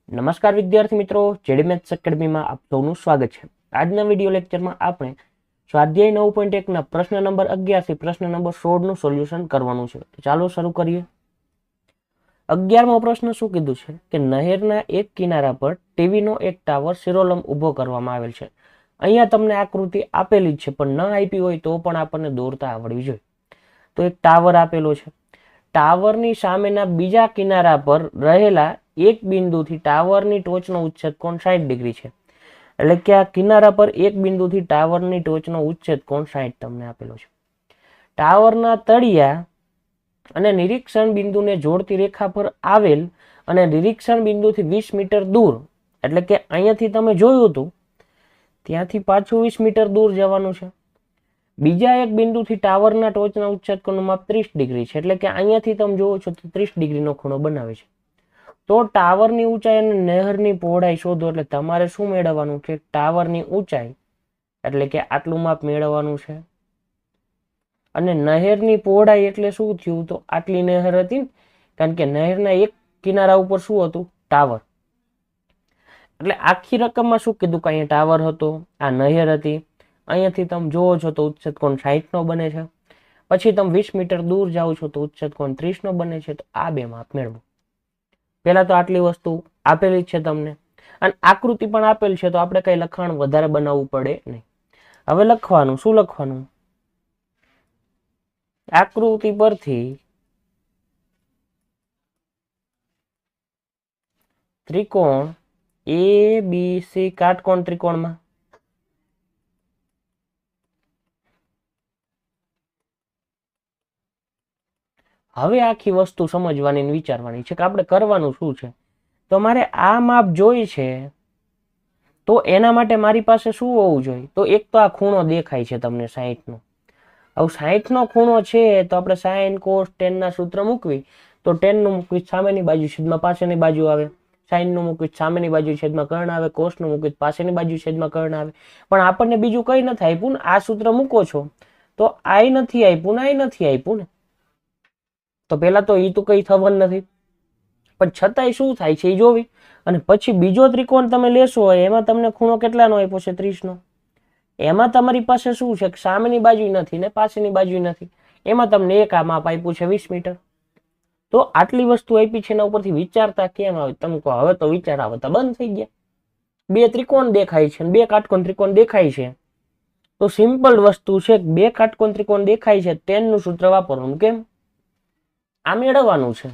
નમસ્કાર વિદ્યાર્થી મિત્રો, જેડી મેથ્સ એકેડમીમાં આપ સૌનું સ્વાગત છે. આજના વિડીયો લેક્ચરમાં આપણે સ્વાધ્યાય 9.1 ના પ્રશ્ન નંબર 11 થી પ્રશ્ન નંબર 16 નું સોલ્યુશન કરવાનું છે. ચાલો શરૂ કરીએ. 11મો પ્રશ્ન શું કીધું છે કે નહેરના એક કિનારા પર ટીવીનો એક ટાવર શિરોલંબ ઊભો કરવામાં આવેલ છે. અહીંયા તમને આકૃતિ આપેલી જ છે, પણ ન આપી હોય તો પણ આપણને દોરતા આવડવી જોઈએ. તો એક ટાવર આપેલો છે. ટાવરની સામેના બીજા કિનારા પર રહેલા એક બિંદુથી ટાવરની ટોચનો ઉચ્છેદ કોણ 60 ડિગ્રી છે. એટલે કે આ કિનારા પર એક બિંદુથી ટાવરની ટોચનો ઉચ્છેદ કોણ 60 તમને આપેલો છે. ટાવરના તળિયા અને નિરીક્ષણ બિંદુને જોડતી રેખા પર આવેલ અને નિરીક્ષણ બિંદુથી 20 મીટર દૂર, એટલે કે અહીંયાથી તમે જોયું હતું ત્યાંથી પાછું 20 મીટર દૂર જવાનું છે. બીજા એક બિંદુથી ટાવરના ટોચના ઉચ્છેદ કોણનું માપ 30 ડિગ્રી છે. એટલે કે અહીંયાથી તમે જોવો છો તો 30 ડિગ્રીનો ખૂણો બનાવે છે. તો ટાવરની ઊંચાઈ અને નહેરની પહોળાઈ શોધો. એટલે તમારે શું મેળવવાનું છે? ટાવરની ઊંચાઈ એટલે કે આટલું માપ મેળવવાનું છે, અને નહેરની પહોળાઈ એટલે શું થયું? તો આટલી નહેર હતી, કારણ કે નહેરના એક કિનારા ઉપર શું હતું? ટાવર. એટલે આખી રકમમાં શું કીધું કે અહીંયા ટાવર હતો, આ નહેર હતી. અહીંયાથી તમે જોવો છો તો ઉચ્છેદ કોણ 60 નો બને છે. પછી તમે 20 મીટર દૂર જાઓ છો તો ઉચ્છેદ કોણ 30 નો બને છે. તો આ બે માપ મેળવો. પેલા તો આટલી વસ્તુ આપેલી છે તમને, અને આકૃતિ પણ આપેલ છે, તો આપણે કઈ લખાણ વધારે બનાવવું પડે નહીં. હવે લખવાનું શું લખવાનું? આકૃતિ પરથી ત્રિકોણ ABC કાટકોણ ત્રિકોણમાં હવે આખી વસ્તુ સમજવાની અને વિચારવાની છે કે આપણે કરવાનું શું છે. તો મારે આ માપ જોઈ છે, તો એના માટે મારી પાસે શું હોવું જોઈએ? તો એક તો આ ખૂણો દેખાય છે તમને 60 નો. હવે 60 નો ખૂણો છે તો આપણે sin cos tan ના સૂત્ર મૂકવી. તો tan નું મૂકવી સામેની બાજુ છેદમાં પાછળની બાજુ આવે, sin નું મૂકવી સામેની બાજુ છેદમાં કર્ણ આવે, cos નું મૂકવી પાછળની બાજુ છેદમાં કર્ણ આવે. પણ આપણને બીજું કઈ નથી આપ્યું ને. આ સૂત્ર મૂકો છો તો આ નથી આપ્યું ને આ નથી આપ્યું ને. તો પેલા તો એ તો કઈ થવાનું નથી, પણ છતાંય શું થાય છે એ જોવી. અને પછી બીજો ત્રિકોણ તમે લેશો, એમાં તમને ખૂણો કેટલાનો આપ્યો છે? 30 નો. એમાં તમારી પાસે શું છે? સામેની બાજુ નથી ને પાછળની બાજુ નથી. એમાં તમને એક આ માપ આપ્યું છે 20 મીટર. તો આટલી વસ્તુ આપી છે, એના ઉપરથી વિચારતા કેમ આવે? તમે કહો હવે તો વિચાર આવતા બંધ થઈ ગયા. બે ત્રિકોણ દેખાય છે, બે કાટકોણ ત્રિકોણ દેખાય છે. તો સિમ્પલ વસ્તુ છે, બે કાટકોણ ત્રિકોણ દેખાય છે, tan નું સૂત્ર વાપરવાનું. કેમ? આ મેળવવાનું છે.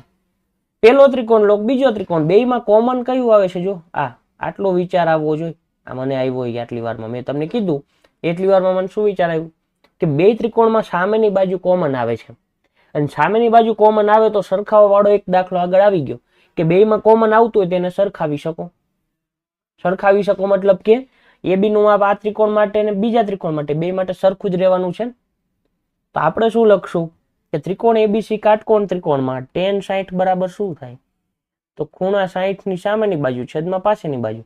પેલો ત્રિકોણ લો, બીજો ત્રિકોણ, બેયમાં કોમન કયું આવે છે? જો આ. આટલો વિચાર આવવો જોઈએ. આ મને આવ્યો હોય આટલી વારમાં. મેં તમને કીધું એટલી વારમાં મને શું વિચાર આવ્યું કે બે ત્રિકોણમાં સામેની બાજુ કોમન આવે છે, અને સામેની બાજુ કોમન આવે તો સરખાવા વાળો એક દાખલો આગળ આવી ગયો કે બેયમાં કોમન આવતું હોય તેને સરખાવી શકો. સરખાવી શકો મતલબ કે AB નું માપ આ ત્રિકોણ માટે અને બીજા ત્રિકોણ માટે બે માટે સરખું જ રહેવાનું છે. તો આપણે શું લખશું કે ત્રિકોણ ABC કાટકોણ ત્રિકોણમાં tan 60 બરાબર શું થાય? તો ખૂણા 60 ની સામેની બાજુ છેદમાં પાછળની બાજુ.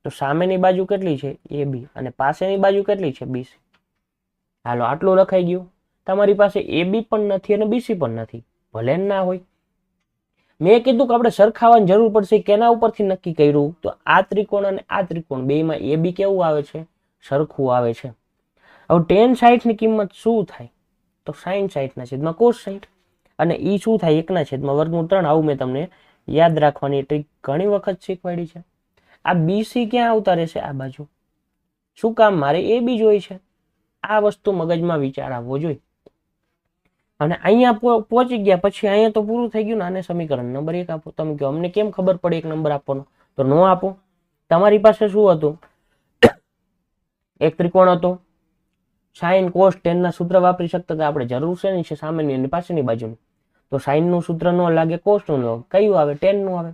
તો સામેની બાજુ કેટલી છે? AB, અને પાછળની બાજુ કેટલી છે? BC. હાલો, આટલું લખાઈ ગયું. તમારી પાસે AB પણ નથી અને BC પણ નથી, ભલે ના હોય. મેં કીધું કે આપણે સરખાવવાની જરૂર પડશે. કેના ઉપરથી નક્કી કર્યું? તો આ ત્રિકોણ અને આ ત્રિકોણ બેયમાં AB કેવું આવે છે? સરખું આવે છે. હવે tan 60 ની કિંમત શું થાય? તો sin 60 ના છેદમાં cos 60, અને ઈ શું થાય? 1 ના છેદમાં વર્ગમૂળ 3. આવું મેં તમને યાદ રાખવાની ટ્રીક ઘણી વખત શીખવાડી છે. આ BC ક્યાં આવતા રહેશે? આ બાજુ. શું કામ? મારે AB જોઈ છે. આ વસ્તુ મગજમાં વિચાર આવવો જોઈએ. અને અહીંયા પહોંચી ગયા પછી અહીંયા તો પૂરું થઈ ગયું ને. આને સમીકરણ નંબર 1 આપો. તમે કહો અમને કેમ ખબર પડે એક નંબર આપવાનો? તો નો આપો. તમારી પાસે શું હતું? એક ત્રિકોણ હતો, sin cos tan ના સૂત્ર વાપરી શકતા હતા આપણે. જરૂર છે ને છે સામેની અને પાછળની બાજુની. તો sin નું સૂત્ર ન લાગે, cos નું ન. કયું આવે? tan નું આવે.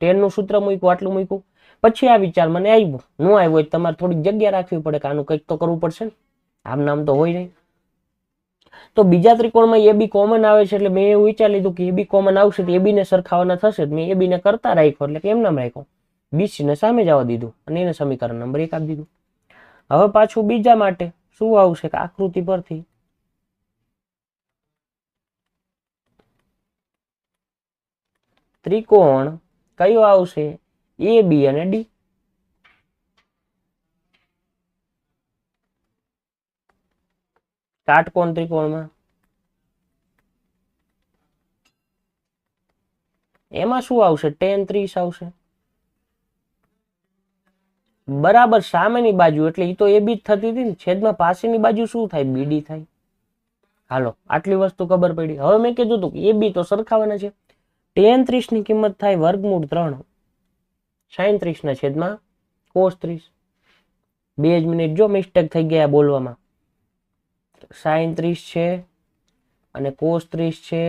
tan નું સૂત્ર મૂક્યું, આટલું મૂક્યું. પછી આ વિચાર મને આવ્યો. ન આવ્યો હોય તમારે થોડીક જગ્યા રાખવી પડે કે આનું કંઈક તો કરવું પડશે ને. આમ નામ તો હોય નહીં. તો બીજા ત્રિકોણમાં AB કોમન આવે છે, એટલે મેં એવું વિચારી લીધું કે AB કોમન આવશે તો AB ને સરખાવાના થશે. મેં AB ને કરતા રાખ્યો, એટલે કેમ નામ રાખ્યો? BC ને સામે જવા દીધું અને એને સમીકરણ નંબર 1 આપી દીધું. હવે પાછું બીજા માટે શું આવશે કે આકૃતિ પરથી ત્રિકોણ કયો આવશે? એ બી અને ડી. કાટકોણ ત્રિકોણમાં એમાં શું આવશે? tan 30 આવશે. બરાબર સામેની બાજુ એટલે એ તો એ બી જ થતી હતી ને, છેદમાં પાસેની બાજુ શું થાય? બીડી થાય. હાલો આટલી વસ્તુ ખબર પડી. હવે મેં કીધું હતું એ બી તો સરખાવાના છે. tan 30 ની કિંમત થાય વર્ગમૂળ 3 sin 30 ના છેદમાં cos 30. 2 જ મિનિટ જો મિસ્ટેક થઈ ગયા બોલવામાં. sin 30 છે અને cos 30 છે.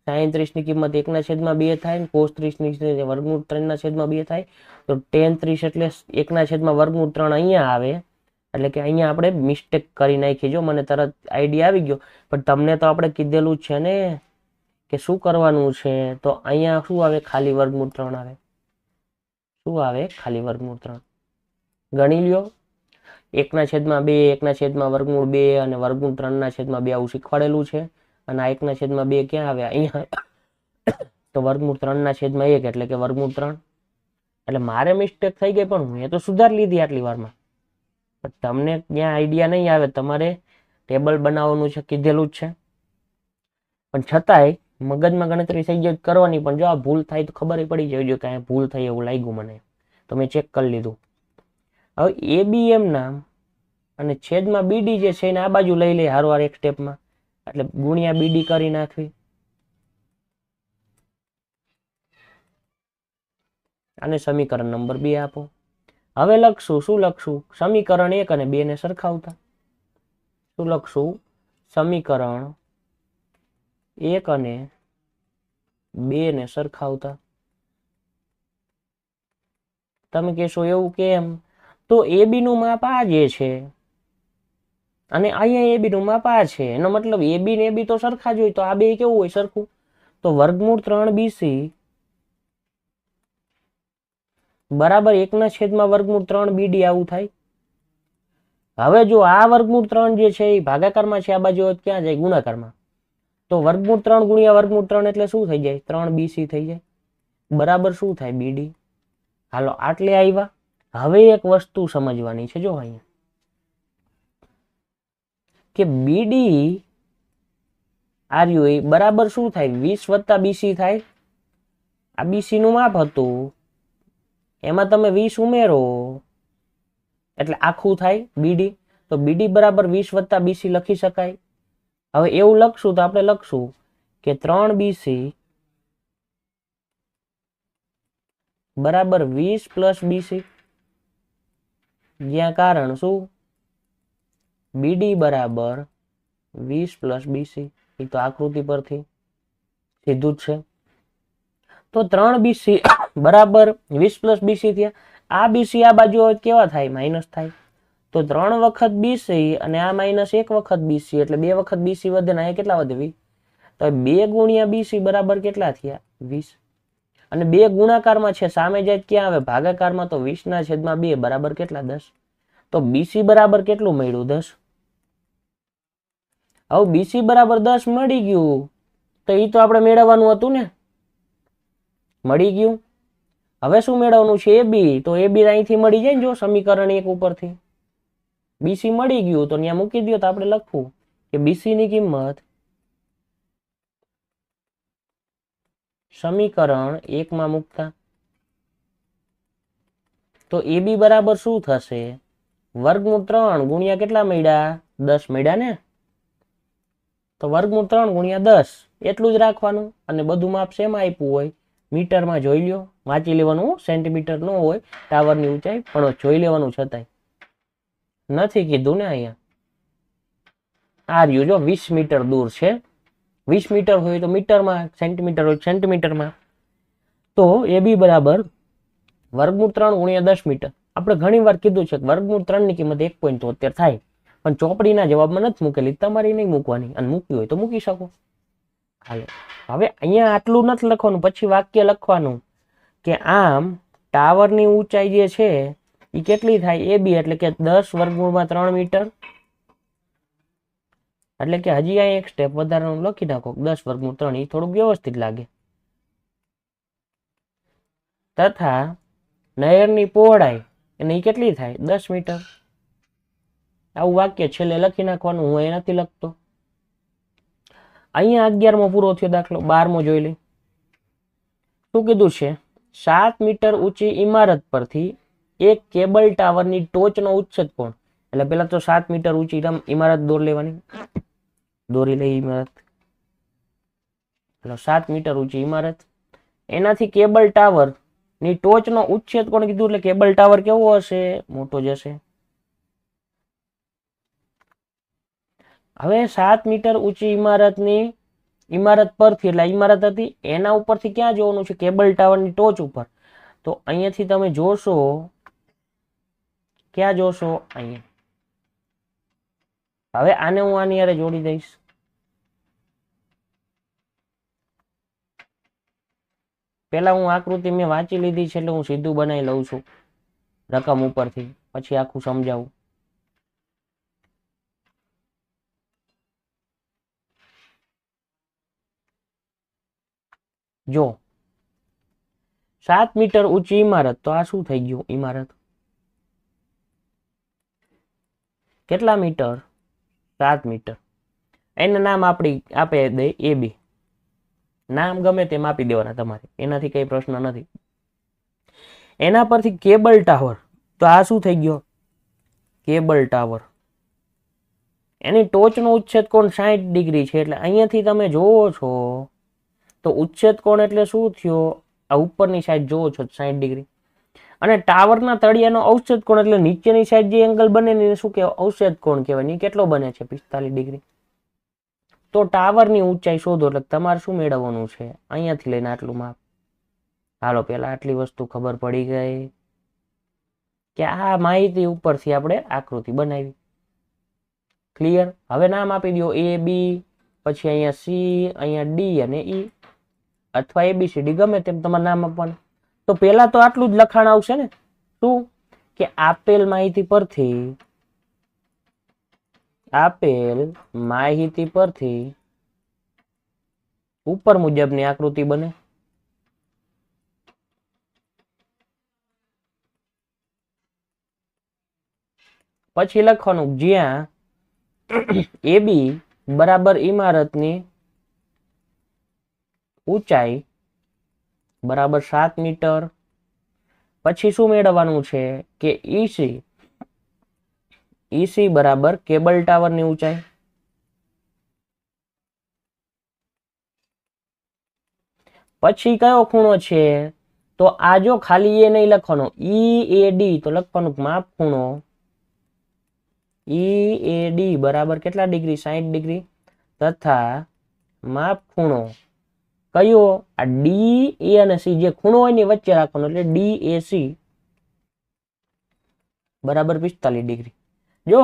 sin 30 ની કિંમત 1/2 થાય, cos 30 ની વર્ગમૂળ 3/2 થાય. તો tan 30 એટલે 1/3 અહીંયા આવે. એટલે કે અહીંયા આપણે મિસ્ટેક કરી નાખી. જો મને તરત આઈડિયા આવી ગયો, પણ તમને તો આપણે કીધેલું જ છે ને કે શું કરવાનું છે. તો અહીંયા શું આવે? ખાલી વર્ગમૂળ 3 આવે. શું આવે? ખાલી વર્ગમૂળ 3. ગણી લ્યો. 1/2, 1/2 અને વર્ગમૂળ 3/2 આવું શીખવાડેલું છે. અને આ 1/2 ક્યાં આવે? અહીંયા. તો વર્ગમૂળ 3/1 એટલે કે વર્ગમૂળ 3. એટલે મારે મિસ્ટેક થઈ ગઈ, પણ મેં તો સુધારી લીધી આટલી વારમાં. પણ તમને ત્યાં આઈડિયા નહીં આવે, તમારે ટેબલ બનાવવાનું છે, કીધેલું જ છે. પણ છતાંય મગજમાં ગણતરી થઈ જાય કરવાની, પણ જો આ ભૂલ થાય તો ખબર પડી જાય કે આ ભૂલ થઈ એવું લાગ્યું મને, તો મેં ચેક કરી લીધું. હવે એ બી એમ નામ અને છેદમાં બીડી જે છે એને આ બાજુ લઈ લે હારવાર એક સ્ટેપમાં, એટલે ગુણ્યા બીડી કરી નાખવી. અને સમીકરણ નંબર 2 આપો. હવે લખશું, શું લખશું? સમીકરણ 1 અને 2 ને સરખાવતા. શું લખશું? સમીકરણ 1 અને 2 ને સરખાવતા. તમે કહેશો એવું કેમ? તો એ બી નું માપ આ જે છે અને અહીંયા એ બી નું માપ આ છે. એનો મતલબ એ બી ને એ બી તો સરખા જ હોય. તો આ બે કેવું હોય? સરખું. તો વર્ગમૂળ 3 બીસી બરાબર 1/3 બીડી આવું થાય. હવે જો આ વર્ગમૂળ 3 જે છે એ ભાગાકારમાં છે, આ બાજુ ક્યાં જાય? ગુણાકારમાં. તો વર્ગમૂળ 3 ગુણ્યા વર્ગમૂળ 3 એટલે શું થઈ જાય? 3 બીસી થઈ જાય. બરાબર શું થાય? બીડી. હાલો આટલે આવ્યા. હવે એક વસ્તુ સમજવાની છે જો અહીંયા, કે બીડી આર્યુ બરાબર શું થાય? 20 + બીસી થાય. આ બીસી નું માપ હતું, એમાં તમે 20 ઉમેરો એટલે આખું થાય બીડી. તો બીડી બરાબર 20 + બીસી લખી શકાય. હવે એવું લખશું તો આપણે લખશું કે 3 બીસી બરાબર 20 + બીસી, જ્યાં કારણ શું? બીડી બરાબર 20 + બીસી. એ તો આકૃતિ પરથી સીધું જ છે. તો 3 બીસી બરાબર 20 + બીસી થયા. આ બીસી આ બાજુ કેવા થાય? માઇનસ થાય. તો 3 વખત બીસી અને આ -1 વખત બીસી એટલે 2 વખત બીસી વધે ને. અહીંયા કેટલા વધે? 20. તો 2 ગુણ્યા બીસી બરાબર કેટલા થયા? 20. અને 2 ગુણાકારમાં છે, સામે જાય ક્યાં આવે? ભાગાકારમાં. તો 20/2 બરાબર કેટલા? 10. તો બીસી બરાબર કેટલું મળ્યું? 10. હવે બીસી બરાબર 10 મળી ગયું, તો એ તો આપણે મેળવવાનું હતું ને. મળી ગયું. હવે શું મેળવવાનું છે? એ બી. તો એ બી અહીંથી મળી જાય ને, જો સમીકરણ 1 ઉપરથી બીસી મળી ગયું તો ત્યાં મૂકી દો. તો આપણે લખવું કે બીસી ની કિંમત સમીકરણ 1 માં મૂકતા. તો એ બી બરાબર શું થશે? વર્ગમૂળ 3 ગુણ્યા કેટલા મળ્યા? 10 મળ્યા ને. તો વર્ગમૂળ 3 ગુણ્યા 10 એટલું જ રાખવાનું. અને બધું માપ શેમાં આપ્યું હોય? મીટરમાં જોઈ લ્યો, વાંચી લેવાનું. સેન્ટીમીટર ન હોય ટાવરની ઊંચાઈ, પણ જોઈ લેવાનું. છતાંય નથી કીધું ને અહીંયા. આ રહ્યું જો 20 મીટર દૂર છે. 20 મીટર હોય તો મીટરમાં, સેન્ટીમીટર હોય સેન્ટીમીટરમાં. તો એ બી બરાબર વર્ગમૂળ 3 ગુણ્યા 10 મીટર. આપણે ઘણી વાર કીધું છે કે વર્ગમૂળ 3 ની કિંમત 1.73 થાય, પણ ચોપડીના જવાબમાં નથી મૂકેલી. તમારી નહીં મૂકવાની, અને મૂકવી હોય તો મૂકી શકો. હાલો હવે અહીંયા આટલું નથી લખવાનું, પછી વાક્ય લખવાનું કે આમ ટાવરની ઊંચાઈ જે છે એ કેટલી થાય? એ બી એટલે કે 10 વર્ગમૂળમાં 3 મીટર. એટલે કે હજી અહીં એક સ્ટેપ વધારાનું લખી નાખો, 10 વર્ગમૂળ 3. એ થોડુંક વ્યવસ્થિત લાગે. તથા નહેરની પહોળાઈ અને એ કેટલી થાય? 10 મીટર. આવું વાક્ય છેલ્લે લખી નાખવાનું. હું એ નથી લખતો. અહીંયા 11મો પૂરો થયો દાખલો. 12મો જોઈ લઈ. શું કીધું છે? 7 મીટર ઊંચી ઇમારત પરથી એક કેબલ ટાવરની ટોચનો ઉચ્છેદ કોણ. એટલે પેલા તો 7 મીટર ઊંચી ઇમારત દોર લેવાની. દોરી લઈ ઇમારત. 7 મીટર ઊંચી ઇમારત, એનાથી કેબલ ટાવર ની ટોચનો ઉચ્છેદ કોણ કીધું. એટલે કેબલ ટાવર કેવો હશે? મોટો જ હશે. હવે 7 મીટર ઊંચી ઇમારત પરથી, એટલે ઇમારત હતી એના ઉપરથી ક્યાં જોવાનું છે? કેબલ ટાવરની ટોચ ઉપર. તો અહીંયાથી તમે જોશો, ક્યાં જોશો? અહીંયા. હવે આને હું આની હારે જોડી દઈશ. પેલા હું આકૃતિ મેં વાંચી લીધી છે એટલે હું સીધું બનાવી લઉં છું રકમ ઉપરથી, પછી આખું સમજાવું. જો 7 મીટર ઊંચી ઇમારત, તો આ શું થઈ ગયું? ઇમારત કેટલા મીટર? 7 મીટર. એને નામ આપે દે AB. નામ ગમે તેમ આપી દેવાના તમારે, એનાથી કઈ પ્રશ્ન નથી. એના પરથી કેબલ ટાવર, તો આ શું થઈ ગયો? Cable tower. એની ટોચનો ઉચ્છેદ કોણ 60 ડિગ્રી છે. એટલે અહીંયાથી તમે જોવો છો તો ઉચ્છેદ કોણ એટલે શું થયો? આ ઉપરની સાઈડ જોવો છો 60 ડિગ્રી. અને ટાવરના તળિયાનો અવક્ષેદ કોણ એટલે નીચેની સાઈડ જે એંગલ બને ને શું કહેવાય? અવક્ષેદ કોણ કહેવાય. એ કેટલો બને છે? 45 ડિગ્રી. તો ટાવરની ઊંચાઈ શોધો. એટલે તમારે શું મેળવવાનું છે? અહીંયાથી લઈને આટલું માપ. હાલો પેલા આટલી વસ્તુ ખબર પડી ગઈ કે આ માહિતી ઉપરથી આપણે આકૃતિ બનાવી. ક્લિયર? હવે નામ આપી દો A, B, પછી અહીંયા C, અહીંયા D અને E, અથવા ABCD ગમે તેમ તમારે નામ આપવાનું. તો પેલા તો આટલું જ લખાણ આવશે ને. શું? કે આપેલ માહિતી પરથી ઉપર મુજબની આકૃતિ બને. પછી લખવાનું જ્યાં AB બરાબર ઇમારતની ઊંચાઈ બરાબર 7 મીટર. પછી શું મેળવવાનું છે? કે EC બરાબર કેબલ ટાવરની ઊંચાઈ. પછી કયો ખૂણો છે? તો આ જો ખાલી એ નહીં લખવાનો, EAD તો લખવાનું માપ ખૂણો EAD બરાબર કેટલા ડિગ્રી? 60 ડિગ્રી. તથા માપ ખૂણો કયો? આ DA અને C જે ખૂણો હોય ને વચ્ચે રાખવાનો, એટલે DAC બરાબર 45 ડિગ્રી. જો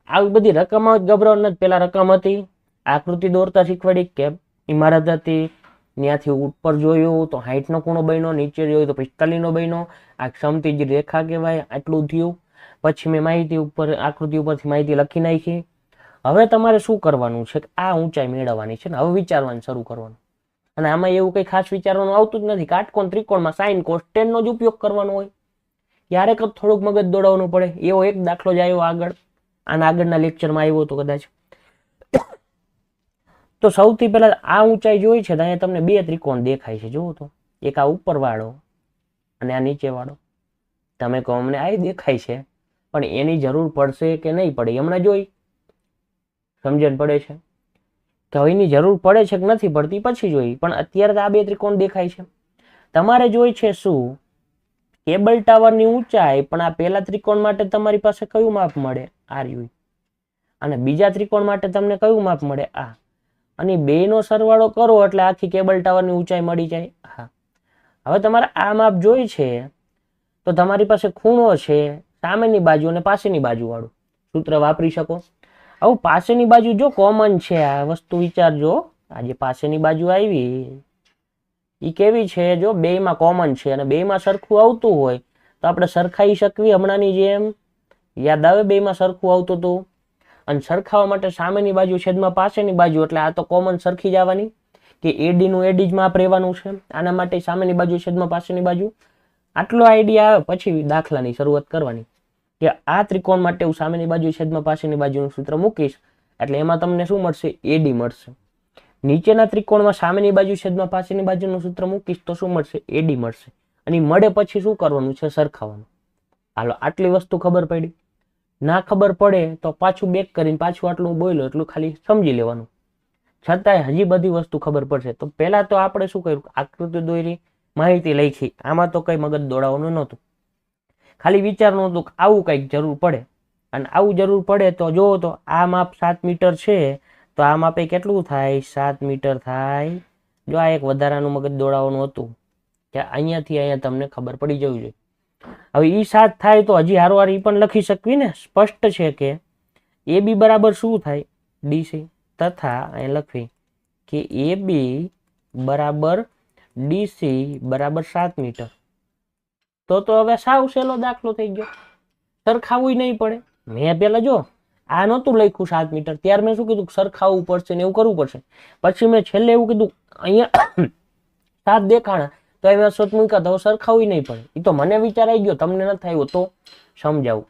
આવી બધી રકમ ગભરાવ નથી. પેલા રકમ હતી, આકૃતિ દોરતા શીખવાડી, કે ઇમારત હતી, ત્યાંથી ઉપર જોયું તો 60 નો ખૂણો બન્યો, નીચે જોયું તો 45 નો બન્યો. આ સમતીજ રેખા કહેવાય. આટલું થયું. પછી મેં માહિતી ઉપર, આકૃતિ ઉપરથી માહિતી લખી નાખી. હવે તમારે શું કરવાનું છે? આ ઊંચાઈ મેળવવાની છે ને. હવે વિચારવાનું શરૂ કરવાનું. અને આમાં એવું કઈ ખાસ વિચારવાનું આવતું જ નથી. કાટકોણ ત્રિકોણમાં સાઇન કોસ ટેન નો જ ઉપયોગ કરવાનો હોય. ક્યારેક થોડુંક મગજ દોડાવવું પડે. એવો એક દાખલો જ આવ્યો આગળ, આના આગળના લેક્ચરમાં આવ્યો હતો કદાચ. તો સૌથી પહેલા આ ઊંચાઈ જોઈ છે તો અહીંયા તમને બે ત્રિકોણ દેખાય છે. જુઓ તો, એક આ ઉપર વાળો અને આ નીચે વાળો. તમે કહો અમને આ દેખાય છે, પણ એની જરૂર પડશે કે નહીં પડે હમણાં જોઈ સમજણ પડે છે કે એની જરૂર પડે છે કે નથી પડતી પછી જોઈ. પણ અત્યારે તો આ બે ત્રિકોણ દેખાય છે. તમારે જોઈ છે શું? કેબલ ટાવરની ઊંચાઈ. પણ આ પહેલા ત્રિકોણ માટે તમારી પાસે કયું માપ મળે? RU. અને બીજા ત્રિકોણ માટે તમને કયું માપ મળે? આ. અને બે નો સરવાળો કરો એટલે આખી કેબલ ટાવરની ઊંચાઈ મળી જાય. હા, હવે તમારે આ માપ જોઈ છે તો તમારી પાસે ખૂણો છે સામેની બાજુ અને પાસેની બાજુ વાળું સૂત્ર વાપરી શકો. હવે પાસેની બાજુ જો કોમન છે, આ વસ્તુ વિચારજો. આ જે પાસેની બાજુ આવી એ કેવી છે? જો બેયમાં કોમન છે અને બેયમાં સરખું આવતું હોય તો આપણે સરખાઈ શકવી હમણાંની જેમ. યાદ આવે બેયમાં સરખું આવતું હતું? અને સરખાવવા માટે સામેની બાજુ છેદમાં પાસેની બાજુ, એટલે આ તો કોમન સરખી જવાની કે AD નું AD જ માપ રહેવાનું છે. આના માટે સામેની બાજુ છેદમાં પાસેની બાજુ. આટલો આઈડિયા આવે પછી દાખલાની શરૂઆત કરવાની કે આ ત્રિકોણ માટે હું સામેની બાજુ છેદમાં પાછળની બાજુનું સૂત્ર મૂકીશ એટલે એમાં તમને શું મળશે? એડી મળશે. નીચેના ત્રિકોણમાં સામેની બાજુ છેદમાં પાછળની બાજુનું સૂત્ર મૂકીશ તો શું મળશે? એડી મળશે. અને મળે પછી શું કરવાનું છે? સરખાવવાનું. હાલો, આટલી વસ્તુ ખબર પડી. ના ખબર પડે તો પાછું બેક કરીને પાછું આટલું બોલ્યો એટલું ખાલી સમજી લેવાનું. છતાંય હજી બધી વસ્તુ ખબર પડશે. તો પહેલા તો આપણે શું કર્યું? આકૃતિ દોરી, માહિતી લખી. આમાં તો કઈ મગજ દોડાવવાનું નહોતું. ખાલી વિચારનું હતું કે આવું કંઈક જરૂર પડે. અને આવું જરૂર પડે તો જોવો તો આ માપ 7 મીટર છે તો આ માપે કેટલું થાય? 7 મીટર થાય. જો આ એક વધારાનું મગજ દોડાવવાનું હતું કે અહીંયાથી અહીંયા તમને ખબર પડી જવી જોઈએ. હવે ઈ 7 થાય તો હજી હારવાર ઈ પણ લખી શકવી ને. સ્પષ્ટ છે કે એ બી બરાબર શું થાય? ડીસી. તથા અહીં લખવી કે એ બી બરાબર ડીસી બરાબર 7 મીટર. તો હવે સાવ સહેલો દાખલો થઈ ગયો. સરખાવવું નહીં પડે. મેં પેલા જો આ નહોતું લખ્યું 7 મીટર, ત્યારે મેં શું કીધું? સરખાવવું પડશે ને એવું કરવું પડશે. પછી મેં છેલ્લે એવું કીધું અહીંયા 7 દેખાણા તો એમાં સોચ મૂક્યા તો સરખાવવું નહીં પડે. એ તો મને વિચાર આવી ગયો, તમને નથી આવ્યો તો સમજાવું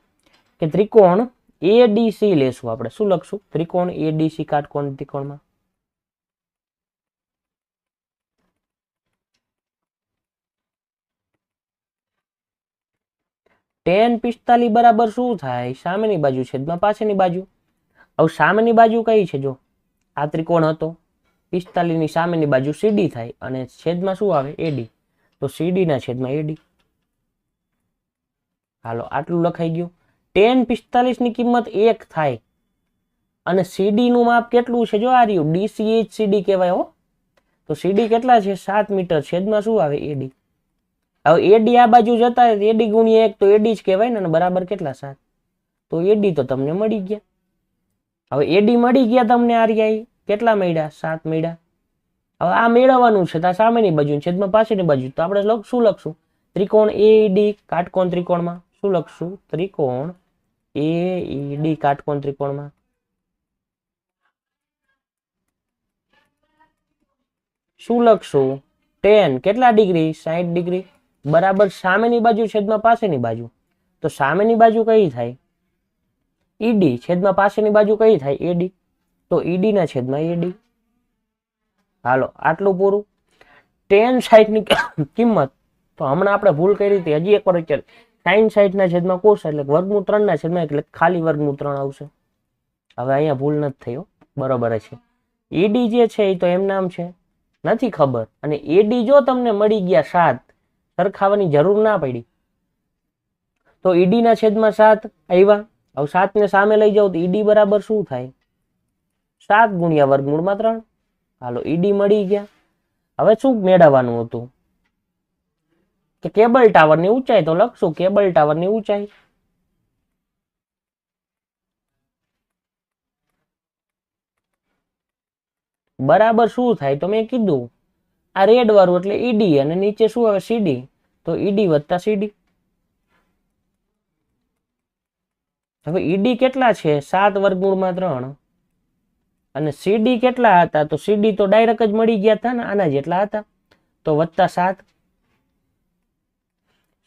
કે ત્રિકોણ એડીસી લેશું આપણે. શું લખશું? ત્રિકોણ એડીસી કાટકોણ ત્રિકોણમાં tan 45 બરાબર શું થાય? સામેની બાજુ છેદમાં પાછળની બાજુ. હવે સામેની બાજુ કઈ છે? જો આ ત્રિકોણ હતો, 45 ની સામેની બાજુ સીડી થાય અને છેદમાં શું આવે? એડી. તો સીડી ના છેદમાં એડી. હાલો, આટલું લખાઈ ગયું. tan 45 ની કિંમત 1 થાય અને સીડી નું માપ કેટલું છે? જો આ રહ્યું, ડીસી જ સીડી કહેવાય હો. તો સીડી કેટલા છે? 7 મીટર. છેદમાં શું આવે? એડી. હવે એડી આ બાજુ જતા એડી ગુણ્યા 1 તો એડી જ કહેવાય ને. બરાબર કેટલા? 7. તો એડી તો તમને મળી ગયા. હવે એડી મળી ગયા તમને. આ રહ્યા કેટલા મળ્યા? 7 મળ્યા. હવે આ મેળવવાનું છે તો સામેની બાજુ છેદમાં પાછળની બાજુ. તો આપણે શું લખશું? ત્રિકોણ એડી કાટકોણ ત્રિકોણમાં શું લખશું? ત્રિકોણ એડી કાટકોણ ત્રિકોણમાં શું લખશું? tan કેટલા ડિગ્રી? 60 ડિગ્રી બરાબર સામેની બાજુ છેદમાં પાછળની બાજુ. તો સામેની બાજુ કઈ થાય? ઈડી. છેદમાં પાછળની બાજુ કઈ થાય? એડી. તો ઈડી ના છેદમાં એડી. હાલો, આટલું પૂરું. tan 60 ની કિંમત તો હમણાં આપણે ભૂલ કરી હતી. હજી એકવાર વિચાર. sin 60 ના છેદમાં cos એટલે વર્ગમૂળ 3 ના છેદમાં એટલે ખાલી વર્ગમૂળ 3 આવશે. હવે અહીંયા ભૂલ નથી થઈ. બરોબર છે. ઈડી જે છે એ તો એમ નામ છે, નથી ખબર. અને એડી જો તમને મળી ગયા 7, સરખાવાની જરૂર ના પડી. તો ઈડી ના છેદમાં 7 આવ્યા. હવે 7 ને સામે લઈ જાવ તો ઈડી બરાબર શું થાય? 7 ગુણ્યા વર્ગમૂળમાં 3. હાલો, ઈડી મળી ગયા. હવે શું મેળવવાનું હતું? કે કેબલ ટાવરની ઊંચાઈ. તો લખશું કેબલ ટાવરની ઊંચાઈ. બરાબર શું થાય? તો મેં કીધું આ રેડ વાળું એટલે ઈડી અને નીચે શું આવે? સીડી. તો ઈડી વત્તા સીડી. હવે ઈડી કેટલા છે? 7 વર્ગમૂળમાં 3. અને સીડી કેટલા હતા? તો સીડી તો ડાયરેક્ટ જ મળી ગયા હતા ને, આના જેટલા હતા. તો વત્તા 7.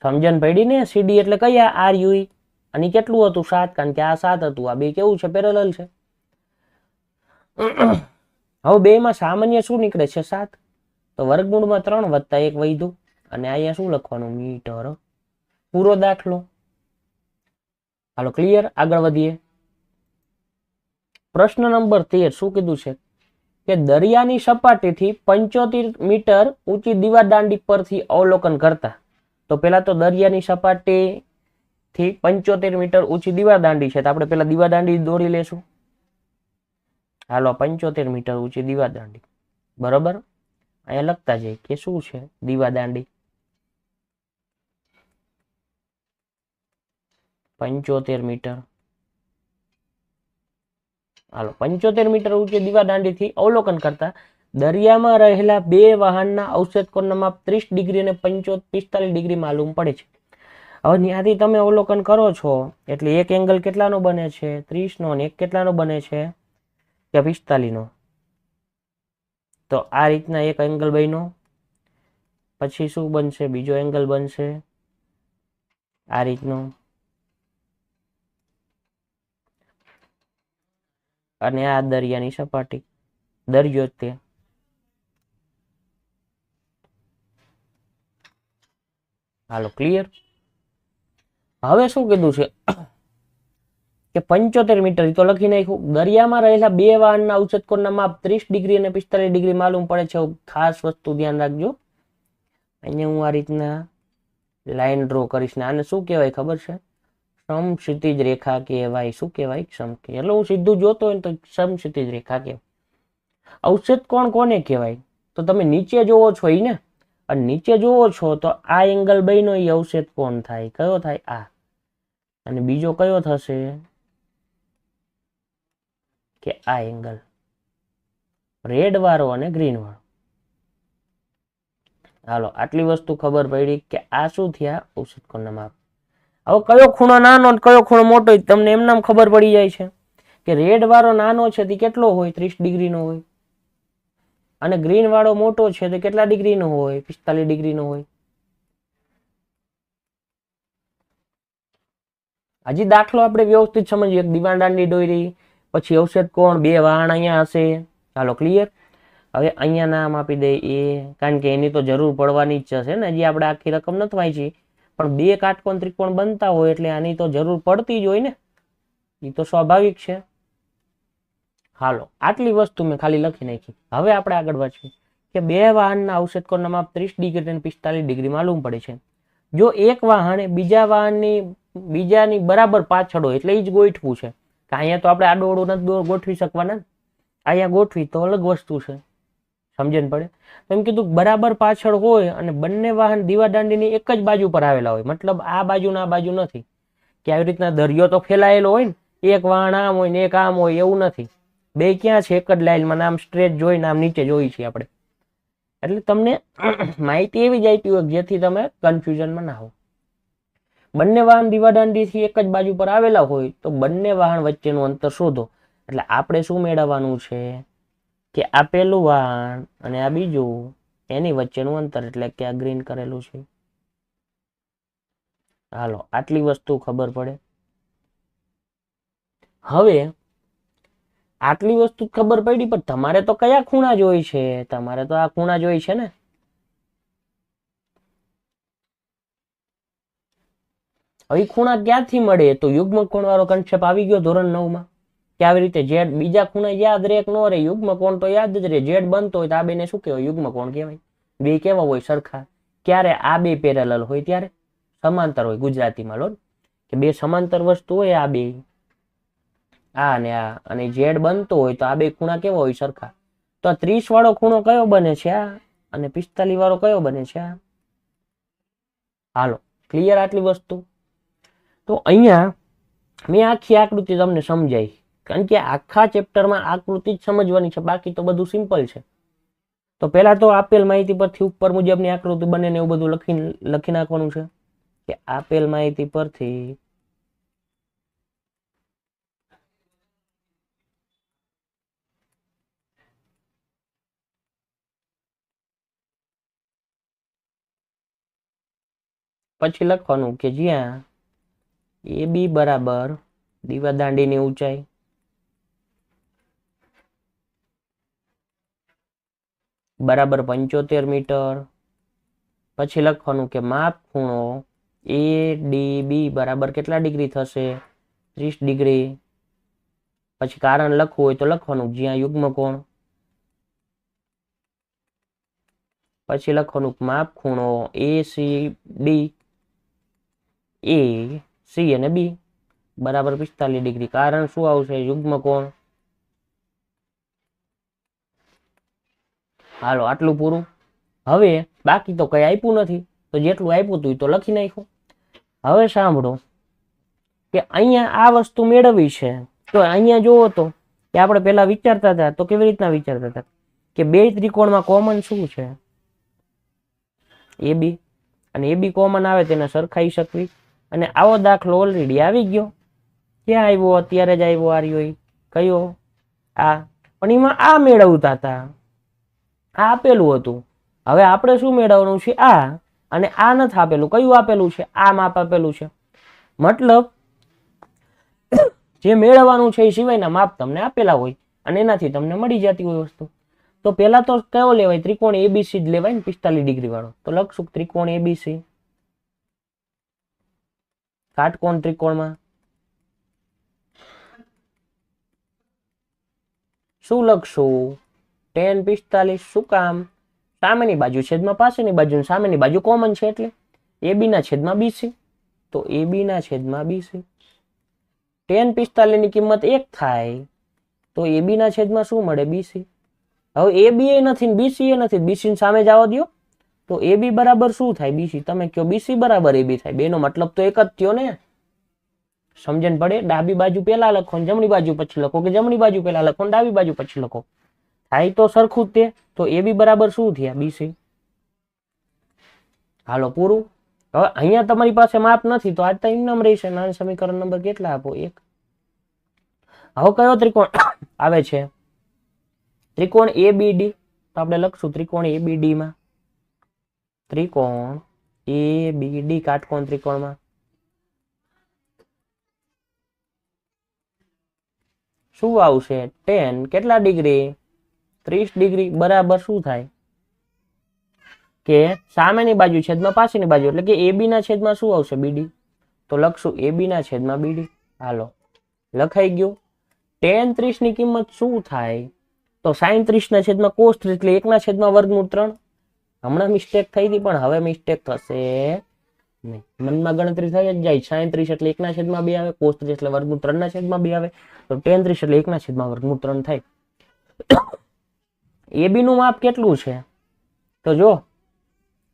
સમજણ પડી ને? સીડી એટલે કયા? Are you. અને કેટલું હતું? 7. કારણ કે આ 7 હતું. આ બે કેવું છે? પેરેલલ છે. હવે બે માં સામાન્ય શું નીકળે છે? 7. તો વર્ગમૂળમાં 3 વત્તા 1 વધ્યું. અને અહીંયા શું લખવાનું? મીટર. પૂરો દાખલો. હાલો, ક્લિયર? આગળ વધીએ. પ્રશ્ન નંબર 13 શું કીધું છે? કે દરિયાની સપાટીથી 75 મીટર ઊંચી દીવા દાંડી પરથી અવલોકન કરતા. તો પેલા તો દરિયાની સપાટીથી 75 મીટર ઊંચી દીવા દાંડી છે તો આપણે પેલા દીવા દાંડી દોરી લેશું. હાલો, 75 મીટર ઊંચી દીવા દાંડી. બરોબર. અહીંયા લખતા જઈએ કે શું છે દીવા દાંડી. 75 મીટર. હાલો, 75 મીટર ઊંચી દીવા દાંડીથી અવલોકન કરતા દરિયામાં રહેલા બે વાહનના અવક્ષેપ કોણના માપ 30 ડિગ્રી અને 45 ડિગ્રી માલુમ પડે છે. હવે ત્યાંથી તમે અવલોકન કરો છો એટલે એક એંગલ કેટલાનો બને છે? 30 નો. અને એક કેટલાનો બને છે? કે 45 નો. તો આ રીતના એક એંગલ બન્યો. પછી શું બનશે? બીજો એંગલ બનશે. આ રીતનો, અને આ દરિયાની સપાટી, દરિયો તે. હાલો ક્લિયર. હવે શું કીધું છે કે 75 મીટર તો લખી નાખ્યું. દરિયામાં રહેલા બે વાહનના ઉચ્છેદ કોણના માપ 30 ડિગ્રી અને 45 ડિગ્રી માલુમ પડે છે. ખાસ વસ્તુ ધ્યાન રાખજો. અહીંયા હું આ રીતના લાઈન ડ્રો કરીશ ને આને શું કહેવાય ખબર છે? સમક્ષિતિજ રેખા કહેવાય. શું કહેવાય? એટલે હું સીધું જોતો હોય તો સમક્ષિતિજ રેખા કહેવાય. અવક્ષેદ કોણ કોને કહેવાય? તો તમે નીચે જોવો છો એ ને, અને નીચે જોવો છો તો આ એંગલ બન્યો એ અવક્ષેદ કોણ થાય. કયો થાય? આ. અને બીજો કયો થશે? કે આ એંગલ, રેડ વાળો અને ગ્રીન વાળો. હાલો આટલી વસ્તુ ખબર પડી કે આ શું થયા? અવક્ષેદ કોણના માપ. હવે કયો ખૂણો નાનો અને કયો ખૂણો મોટો તમને એમ નામ ખબર પડી જાય છે કે રેડ વાળો નાનો છે તે કેટલો હોય? 30 ડિગ્રીનો હોય. અને ગ્રીન વાળો મોટો છે તો કેટલા ડિગ્રીનો હોય? 45 ડિગ્રીનો હોય. હજી દાખલો આપણે વ્યવસ્થિત સમજીએ. દીવાન દાંડી દોરી, પછી અવક્ષેદ કોણ, બે વાહન અહીંયા હશે. ચાલો ક્લિયર. હવે અહીંયા નામ આપી દે એ, કારણ કે એની તો જરૂર પડવાની જ છે ને. હજી આપણે આખી રકમ નથી વાંચી, પણ બે કાટકોણ ત્રિકોણ બનતા હોય એટલે આની તો જરૂર પડતી જ હોય ને, એ તો સ્વાભાવિક છે. હાલો આટલી વસ્તુ મેં ખાલી લખી નાખી. હવે આપણે આગળ વાંચીએ કે બે વાહનના અવક્ષેદ કોણના માપ 30 ડિગ્રી અને 45 ડિગ્રી માલુમ પડે છે. જો એક વાહન બીજાની બરાબર પાછળ હોય એટલે એ જ ગોઠવું છે. કે અહીંયા તો આપણે આડોડું નથી ગોઠવી શકવાના, અહીંયા ગોઠવી તો અલગ વસ્તુ છે. સમજણ પડે? એમ કીધું બરાબર પાછળ હોય અને બંને વાહન દીવાદાંડીની એક જ બાજુ પર આવેલા હોય. મતલબ આ બાજુ ના આ બાજુ નથી કે આવી રીતના દરિયો તો ફેલાયેલો હોય ને, એક વાહન આમ હોય ને એક આમ હોય, એવું નથી. બે ક્યાં છે? એક જ લાઈનમાં. નામ સ્ટ્રેટ જોઈ, નામ નીચે જોઈ છે આપણે. એટલે તમને માહિતી એવી જ આપી હોય જેથી તમે કન્ફ્યુઝનમાં ના હો. બંને વાહન દીવાદાંડીથી એક જ બાજુ પર આવેલા હોય તો બંને વાહન વચ્ચેનું અંતર શોધો. એટલે આપણે શું મેળવવાનું છે કે આ પેલું વાહન અને આ બીજું, એની વચ્ચેનું અંતર, એટલે કે આ ગ્રીન કરેલું છે. હાલો આટલી વસ્તુ ખબર પડે. હવે આટલી વસ્તુ ખબર પડી, પણ તમારે તો કયા ખૂણા જોઈ છે? તમારે તો આ ખૂણા જોઈ છે ને. હવે ખૂણા ક્યાંથી મળે? તો યુગ્મ કોણ વાળો કન્સેપ્ટ આવી ગયો ધોરણ 9 માં. કે આવી રીતે ઝેડ બીજા ખૂણા યાદ રહે કે ન રહે, યુગ્મ કોણ તો યાદ જ રહે. ઝેડ બનતો હોય તો આ બેને શું કહેવાય? યુગ્મ કોણ કહેવાય. બે કેવા હોય? સરખા. ક્યારે? આ બે પેરેલલ હોય ત્યારે. સમાંતર હોય ગુજરાતીમાં લો, કે બે સમાંતર વસ્તુ હોય આ બે, આ અને આ, અને ઝેડ બનતો હોય તો આ બે ખૂણા કેવા હોય? સરખા. તો આ 30 વાળો ખૂણો કયો બને છે? આ. અને 45 વાળો કયો બને છે? આ. હાલો ક્લિયર આટલી વસ્તુ. તો અહીંયા મેં આખી આકૃતિ તમને સમજાઈ, કારણ કે આખા ચેપ્ટરમાં આકૃતિ જ સમજવાની છે, બાકી તો બધું સિમ્પલ છે. તો પહેલા તો આપેલ માહિતી પરથી ઉપર મુજબની આકૃતિ બને ને એવું બધું લખી નાખવાનું છે કે આપેલ માહિતી પરથી પછી લખવાનું કે જ્યાં એ બી બરાબર દીવાદાંડીની ઊંચાઈ બરાબર 75 મીટર. પછી લખવાનું કે માપ ખૂણો એ ડી બી બરાબર કેટલા ડિગ્રી થશે? 30 ડિગ્રી. પછી કારણ લખવું હોય તો લખવાનું જ્યાં યુગ્મ કોણ. પછી લખવાનું માપ ખૂણો A C D, A C અને બી બરાબર 45 ડિગ્રી. કારણ શું આવશે? યુગ્મ કોણ. હાલો આટલું પૂરું. હવે બાકી તો કઈ આપ્યું નથી, તો જેટલું આપ્યું હતું તો લખી નાખ્યું. હવે સાંભળો કે અહીંયા આ વસ્તુ મેળવી છે, તો અહીંયા જોવો તો કે આપણે પહેલા વિચારતા હતા તો કેવી રીતના વિચારતા હતા કે બે ત્રિકોણમાં કોમન શું છે? એ બી. અને એ બી કોમન આવે તેને સરખાઈ શકવી. અને આવો દાખલો ઓલરેડી આવી ગયો. ક્યાં આવ્યો? અત્યારે જ આવ્યો. આર્યો કયો? આ. પણ એમાં આ મેળવતા હતા, આ આપેલું હતું. હવે આપણે શું મેળવવાનું છે? આ. અને આ નથી આપેલું. કયું આપેલું છે? આ માપ આપેલું છે. મતલબ જે મેળવવાનું છે એ સિવાયના માપ તમને આપેલા હોય અને એનાથી તમને મળી જતી હોય વસ્તુ. તો પેલા તો કયો લેવાય? ત્રિકોણ એબીસી જ લેવાય ને, 45 ડિગ્રી વાળો. તો લખશું ત્રિકોણ એબીસી, કાટકોણ ત્રિકોણમાં શું લખશું? tan 45. શું કામ? સામેની બાજુ છેદમાં પાછળની બાજુ, સામેની બાજુ કોમન છે એટલે AB ના છેદમાં BC. તો AB ના છેદમાં BC. tan 45 ની કિંમત 1 થાય તો AB ના છેદમાં શું મળે? BC. હવે AB એ નથી ને BC એ નથી, BC ની સામે જવા દો તો AB બરાબર શું થાય? BC. તમે કહો BC બરાબર AB થાય. બેનો મતલબ તો એક જ થયો ને. સમજણ પડે? ડાબી બાજુ પહેલા લખો ને જમણી બાજુ પછી લખો, કે જમણી બાજુ પહેલા લખો ને ડાબી બાજુ પછી લખો, થાય તો સરખું જ તે. તો AB બરાબર શું થયા? BC. હાલો પૂરું. હવે અહીંયા તમારી પાસે માપ નથી તો આ તો એમ નામ રહેશે. નાનું સમીકરણ નંબર કેટલા આપો? 1. હવે કયો ત્રિકોણ આવે છે? ત્રિકોણ ABD. તો આપણે લખશું ત્રિકોણ ABD માં, ત્રિકોણ ABD કાટકોણ ત્રિકોણમાં શું આવશે? tan કેટલા ડિગ્રી? 30 ડિગ્રી બરાબર શું થાય? કે સામેની બાજુ છેદમાં પાછળની બાજુ એટલે કે AB ના છેદમાં શું આવશે? BD. તો લખશું AB ના છેદમાં BD. હાલો લખાઈ ગયું. tan 30 ની કિંમત શું થાય? તો sin 30 ના છેદમાં cos 30 એટલે 1 ના છેદમાં વર્ગમૂળ 3. હમણાં મિસ્ટેક થઈ હતી પણ હવે મિસ્ટેક થશે નહીં. મનમાં ગણતરી થઈ જ જાય. sin 30 એટલે 1 ના છેદમાં 2 આવે, cos 30 એટલે વર્ગમૂળ 3 ના છેદમાં 2 આવે, તો tan 30 એટલે 1 ના છેદમાં વર્ગમૂળ 3 થાય. AB નું માપ કેટલું છે? તો જો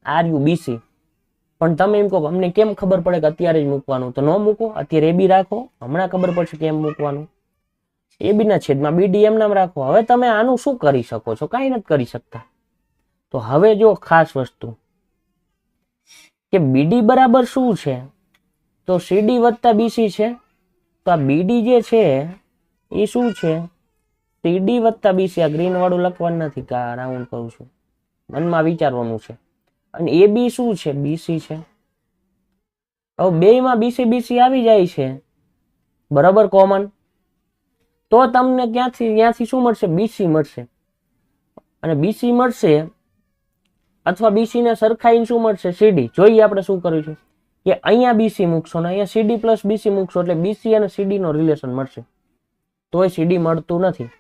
RU BC. પણ તમે એમ કહો અમને કેમ ખબર પડે કે અત્યારે જ મૂકવાનું? તો ન મૂકો, અત્યારે AB રાખો, હમણાં ખબર પડશે કેમ મૂકવાનું. AB ના છેદમાં BD એમ નામ રાખો. હવે તમે આનું શું કરી શકો છો? કાંઈ નથી કરી શકતા. તો હવે જો ખાસ વસ્તુ કે BD બરાબર શું છે? તો CD વત્તા BC છે. તો આ BD જે છે એ શું છે? CD વત્તા BC. આ ગ્રીન વાળું લખવાનું નથી, કા રાઉન્ડ કરું છું, મનમાં વિચારવાનું છે. અને AB શું છે? BC છે. હવે બેયમાં BC BC આવી જાય છે બરાબર કોમન. તો તમને ત્યાંથી શું મળશે? BC મળશે. અને BC મળશે અથવા BC ને સરખાઈને શું મળશે? CD. જોઈએ આપણે શું કર્યું છે કે અહીંયા BC મૂકશો ને અહીંયા CD પ્લસ BC મૂકશો એટલે BC અને CD નો રિલેશન મળશે. તોય CD મળતું નથી.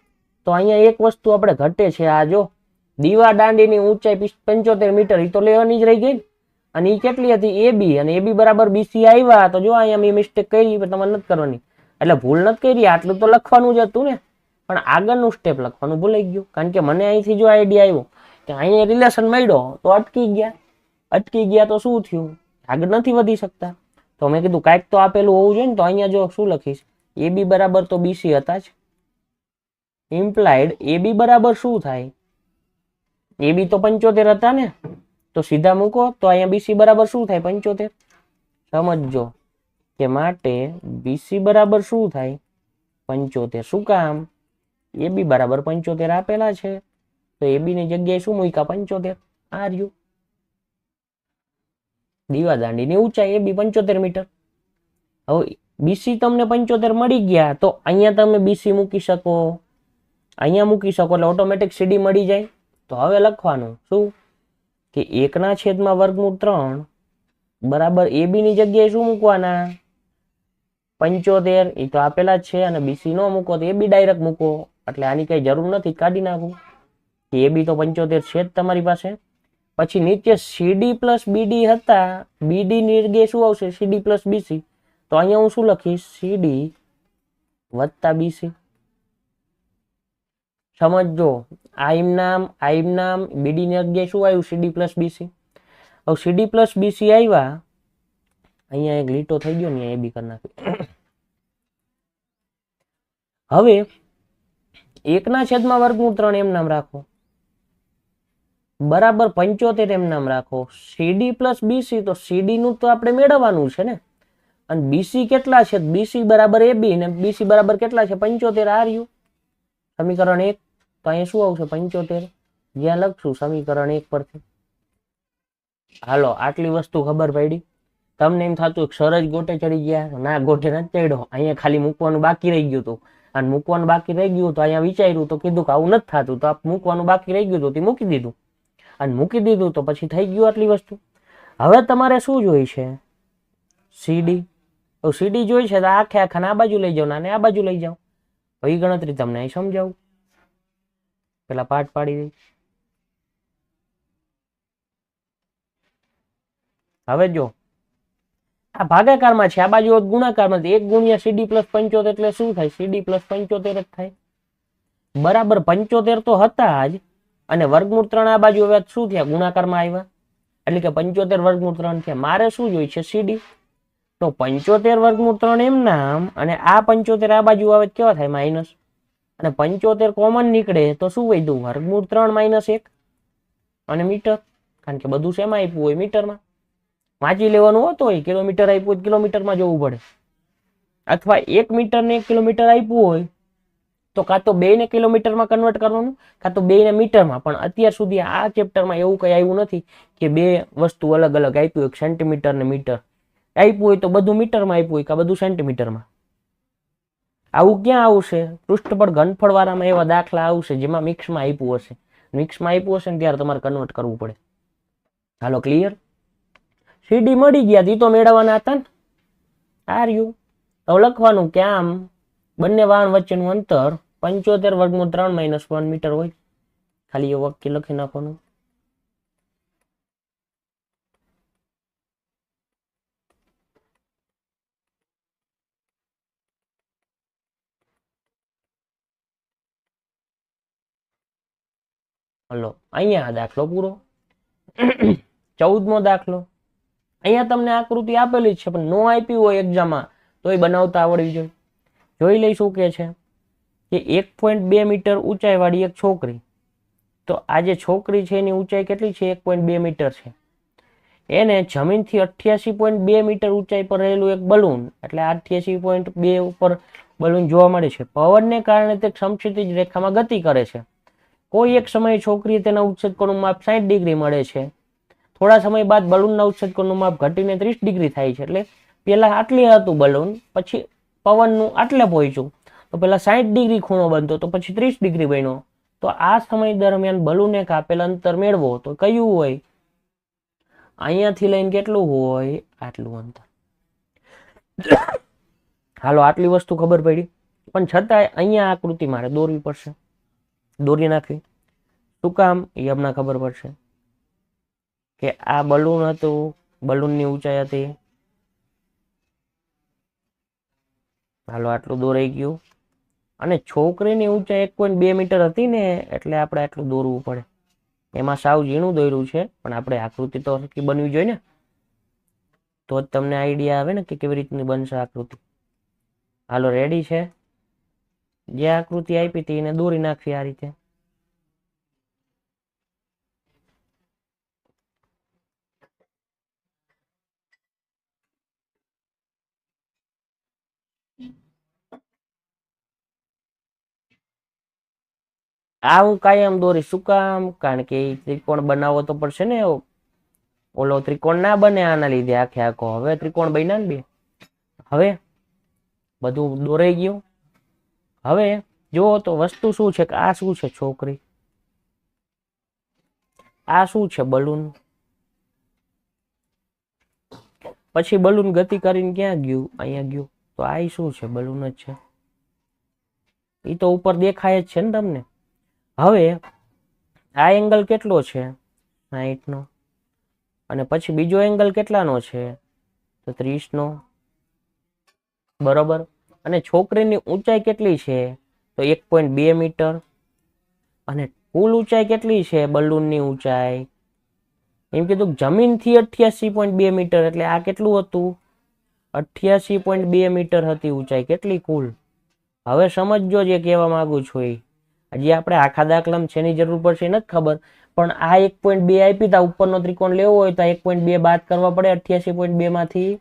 તો અહીંયા એક વસ્તુ આપણે ઘટે છે. આ જો દીવા દાંડીની ઊંચાઈ 75 મીટર, એ તો લેવાની જ રહી ગઈ. અને એ કેટલી હતી? AB. અને AB બરાબર BC આવ્યા. તો જો અહીંયા મેં મિસ્ટેક કરી, તમારે નથી કરવાની. એટલે ભૂલ નથી કરી, આટલું તો લખવાનું જ હતું ને. પણ આગળનું સ્ટેપ લખવાનું ભૂલાઈ ગયું. કારણ કે મને અહીંથી જો આઈડિયા આવ્યો કે અહીંયા રિલેશન મળ્યો તો અટકી ગયા તો શું થયું? આગળ નથી વધી શકતા. તો મેં કીધું કાંઈક તો આપેલું હોવું જોઈએ ને. તો અહીંયા જો શું લખીશ? AB બરાબર તો BC હતા જ. ઇમ્પ્લાઇડ AB બરાબર શું થાય? AB તો 75 હતા ને. તો સીધા મૂકો તો અહીંયા BC બરાબર શું થાય? 75. સમજો કે માટે BC બરાબર શું થાય? 75. શું કામ? AB બરાબર 75 આપેલા છે. તો AB ની જગ્યાએ શું મૂક્યા? 75. આ રહ્યું. દીવા દાંડીની ઊંચાઈ AB 75 મીટર. હવે BC તમને 75 મળી ગયા તો અહીંયા તમે BC મૂકી શકો, અહીંયા મૂકી શકો એટલે ઓટોમેટિક CD મળી જાય. તો હવે લખવાનું શું કે 1 ના છેદમાં વર્ગમૂળ 3 બરાબર AB ની જગ્યાએ શું મૂકવાના? 75. એ તો આપેલા જ છે. અને BC નો મૂકો તો AB ડાયરેક્ટ મૂકો. એટલે આની કઈ જરૂર નથી, કાઢી નાખું. AB તો 75 છે જ તમારી પાસે. પછી નીચે CD પ્લસ BD હતા. BD ની જગ્યાએ શું આવશે? CD plus BC. તો અહીંયા હું શું લખીશ? CD વત્તા BC. સમજો આઈમ નામ BD ની જગ્યાએ શું આવ્યું? CD plus BC. હવે CD પ્લસ BC આવ્યા. અહીંયા એક લીટો થઈ ગયો ને, AB કરી નાખી. હવે 1 ના છેદમાં વર્ગમૂળ 3 એમ નામ રાખો બરાબર 75 એમ નામ રાખો. CD plus BC. તો CD નું તો આપણે મેળવવાનું છે ને. અને BC કેટલા છે? BC બરાબર AB ને BC બરાબર કેટલા છે? 75. આ રહ્યું સમીકરણ 1. તો અહીંયા શું આવશે? 75. જ્યાં લખશું સમીકરણ 1 પરથી. હાલો આટલી વસ્તુ ખબર પડી. તમને એમ થતું સરસ ગોટે ચડી ગયા, ના ગોટે નથી ચડ્યો, અહીંયા ખાલી મૂકવાનું બાકી રહી ગયું હતું, અને મૂકવાનું બાકી રહી ગયું તો અહીંયા વિચાર્યું તો કીધું કે આવું નથી થતું, તો મૂકવાનું બાકી રહી ગયું તો મૂકી દીધું, અને મૂકી દીધું તો પછી થઈ ગયું આટલી વસ્તુ. હવે તમારે શું જોઈ છે? સીડી. તો સીડી જોઈ છે તો આખે આખા આ બાજુ લઈ જાઓ અને આ બાજુ લઈ જાઓ. તો એ ગણતરી તમને અહીં સમજાવું. પેલા પાઠ પાડી દઈ. હવે જો આ ભાગાકારમાં છે, આ બાજુ ગુણાકારમાં, 1 ગુણ્યા CD પ્લસ 75 એટલે શું થાય? CD પ્લસ 75 જ થાય. બરાબર 75 તો હતા જ, અને વર્ગમૂળ 3 આ બાજુ હવે શું થયા? ગુણાકારમાં આવ્યા, એટલે કે 75 વર્ગમૂળ 3 થયા. મારે શું જોઈએ છે? CD. તો 75 વર્ગમૂળ 3 એમ નામ, અને આ 75 આ બાજુ આવે કેવા થાય? માઇનસ. અને 75 કોમન નીકળે તો શું વધ્યું? વર્ગમૂળ 3 માઇનસ 1. અને મીટર, કારણ કે બધું શેમાં આપ્યું હોય? મીટરમાં. વાંચી લેવાનું હોતો હોય, કિલોમીટર આપ્યું હોય કિલોમીટરમાં જોવું પડે, અથવા 1 મીટર ને 1 કિલોમીટર આપ્યું હોય તો કાં તો 2 ને કિલોમીટરમાં કન્વર્ટ કરવાનું, કાં તો 2 ને મીટરમાં. પણ અત્યાર સુધી આ ચેપ્ટરમાં એવું કઈ આવ્યું નથી કે બે વસ્તુ અલગ અલગ આપ્યું હોય, સેન્ટીમીટર ને મીટર આપ્યું હોય તો બધું મીટરમાં આપ્યું હોય કે બધું સેન્ટીમીટરમાં. આવું ક્યાં આવશે? પૃષ્ઠફળ ઘનફળ વાળામાં એવા દાખલા આવશે જેમાં મિક્સમાં આપ્યું હશે. મિક્સમાં આપ્યું હશે ને ત્યારે તમારે કન્વર્ટ કરવું પડે. હાલો, ક્લિયર? CD મળી ગયા, ઈ તો મેળવવાના હતા ને. આર્યું તો લખવાનું કે આમ બંને વાહન વચ્ચેનું અંતર 75 વર્ગમૂળ 3 માઇનસ 1 મીટર હોય. ખાલી એ વાક્ય લખી નાખવાનું. હલો, અહીંયા દાખલો પૂરો. 14મો દાખલો. અહીંયા તમને આકૃતિ આપેલી છે, પણ નો આપી હોય એક્ઝામમાં તો એ બનાવતા આવડવી જોઈએ. જોઈ લઈશું કે છે કે 1.2 મીટર ઊંચાઈ વાળી એક છોકરી. તો આ જે છોકરી છે એની ઊંચાઈ કેટલી છે? 1.2 મીટર છે. એને જમીનથી 88.2 મીટર ઊંચાઈ પર રહેલું એક બલૂન, એટલે 88.2 ઉપર બલૂન જોવા મળે છે. પવનને કારણે તે સમક્ષિતિજ રેખામાં ગતિ કરે છે. કોઈ એક સમયે છોકરીએ તેના ઉત્સેદ કોણનું માપ 60 ડિગ્રી મળે છે. થોડા સમય બાદ બલૂનના ઉત્સેદ કોણનું માપ ઘટીને 30 ડિગ્રી થાય છે. એટલે પેલા આટલી હતું બલૂન, પછી પવનનું આટલે પહોંચ્યું તો પેલા 60 ડિગ્રી ખૂણો બનતો, તો પછી 30 ડિગ્રી બન્યો. તો આ સમય દરમિયાન બલૂને કાપેલ અંતર મેળવો તો કયું હોય? અહીંયાથી લઈને કેટલું હોય? આટલું અંતર. હાલો, આટલી વસ્તુ ખબર પડી, પણ છતાંય અહીંયા આકૃતિ મારે દોરવી પડશે. દોરી નાખવી. શું કામ? એ હમણાં ખબર પડશે કે આ બલૂન હતું, બલૂનની ઊંચાઈ હતી. હાલો, આટલું દોરાઈ ગયું. અને છોકરીની ઊંચાઈ 1.2 મીટર હતી ને, એટલે આપણે આટલું દોરવું પડે. એમાં સાવ ઝીણું દોર્યું છે, પણ આપણે આકૃતિ તો સરખી બનવી જોઈએ ને, તો જ તમને આઈડિયા આવે ને કે કેવી રીતની બનશે આકૃતિ. હાલો, રેડી છે? જે આકૃતિ આપી હતી એને દોરી નાખવી આ રીતે. આ હું કાયમ દોરીશ. શું કામ? કારણ કે ત્રિકોણ બનાવવો તો પડશે ને. ઓલો ત્રિકોણ ના બને આના લીધે આખે આખો. હવે ત્રિકોણ બન્યા ને બે. હવે બધું દોરાઈ ગયું. હવે જુઓ તો વસ્તુ શું છે કે આ શું છે? છોકરી. આ શું છે? બલૂન. પછી બલૂન ગતિ કરીને ક્યાં ગયું? અહીંયા ગયું. તો આ શું છે? બલૂન જ છે. એ તો ઉપર દેખાય જ છે ને તમને. હવે આ એંગલ કેટલો છે? 60 નો. અને પછી બીજો એંગલ કેટલાનો છે? તો 30 નો. બરોબર. અને છોકરીની ઊંચાઈ કેટલી છે? તો 1.2 મીટર. અને કુલ ઊંચાઈ કેટલી છે બલૂનની ઊંચાઈ? એમ કીધું જમીનથી 88.2 મીટર, એટલે આ કેટલું હતું? 88.2 મીટર હતી ઊંચાઈ. કેટલી કુલ? હવે સમજો જે કહેવા માંગુ છું એ. હજી આપણે આખા દાખલામાં શેની જરૂર પડશે નથી ખબર, પણ આ 1.2 આપી તા ઉપરનો ત્રિકોણ લેવો હોય તો 1.2 બાદ કરવા પડે 88.2 માંથી.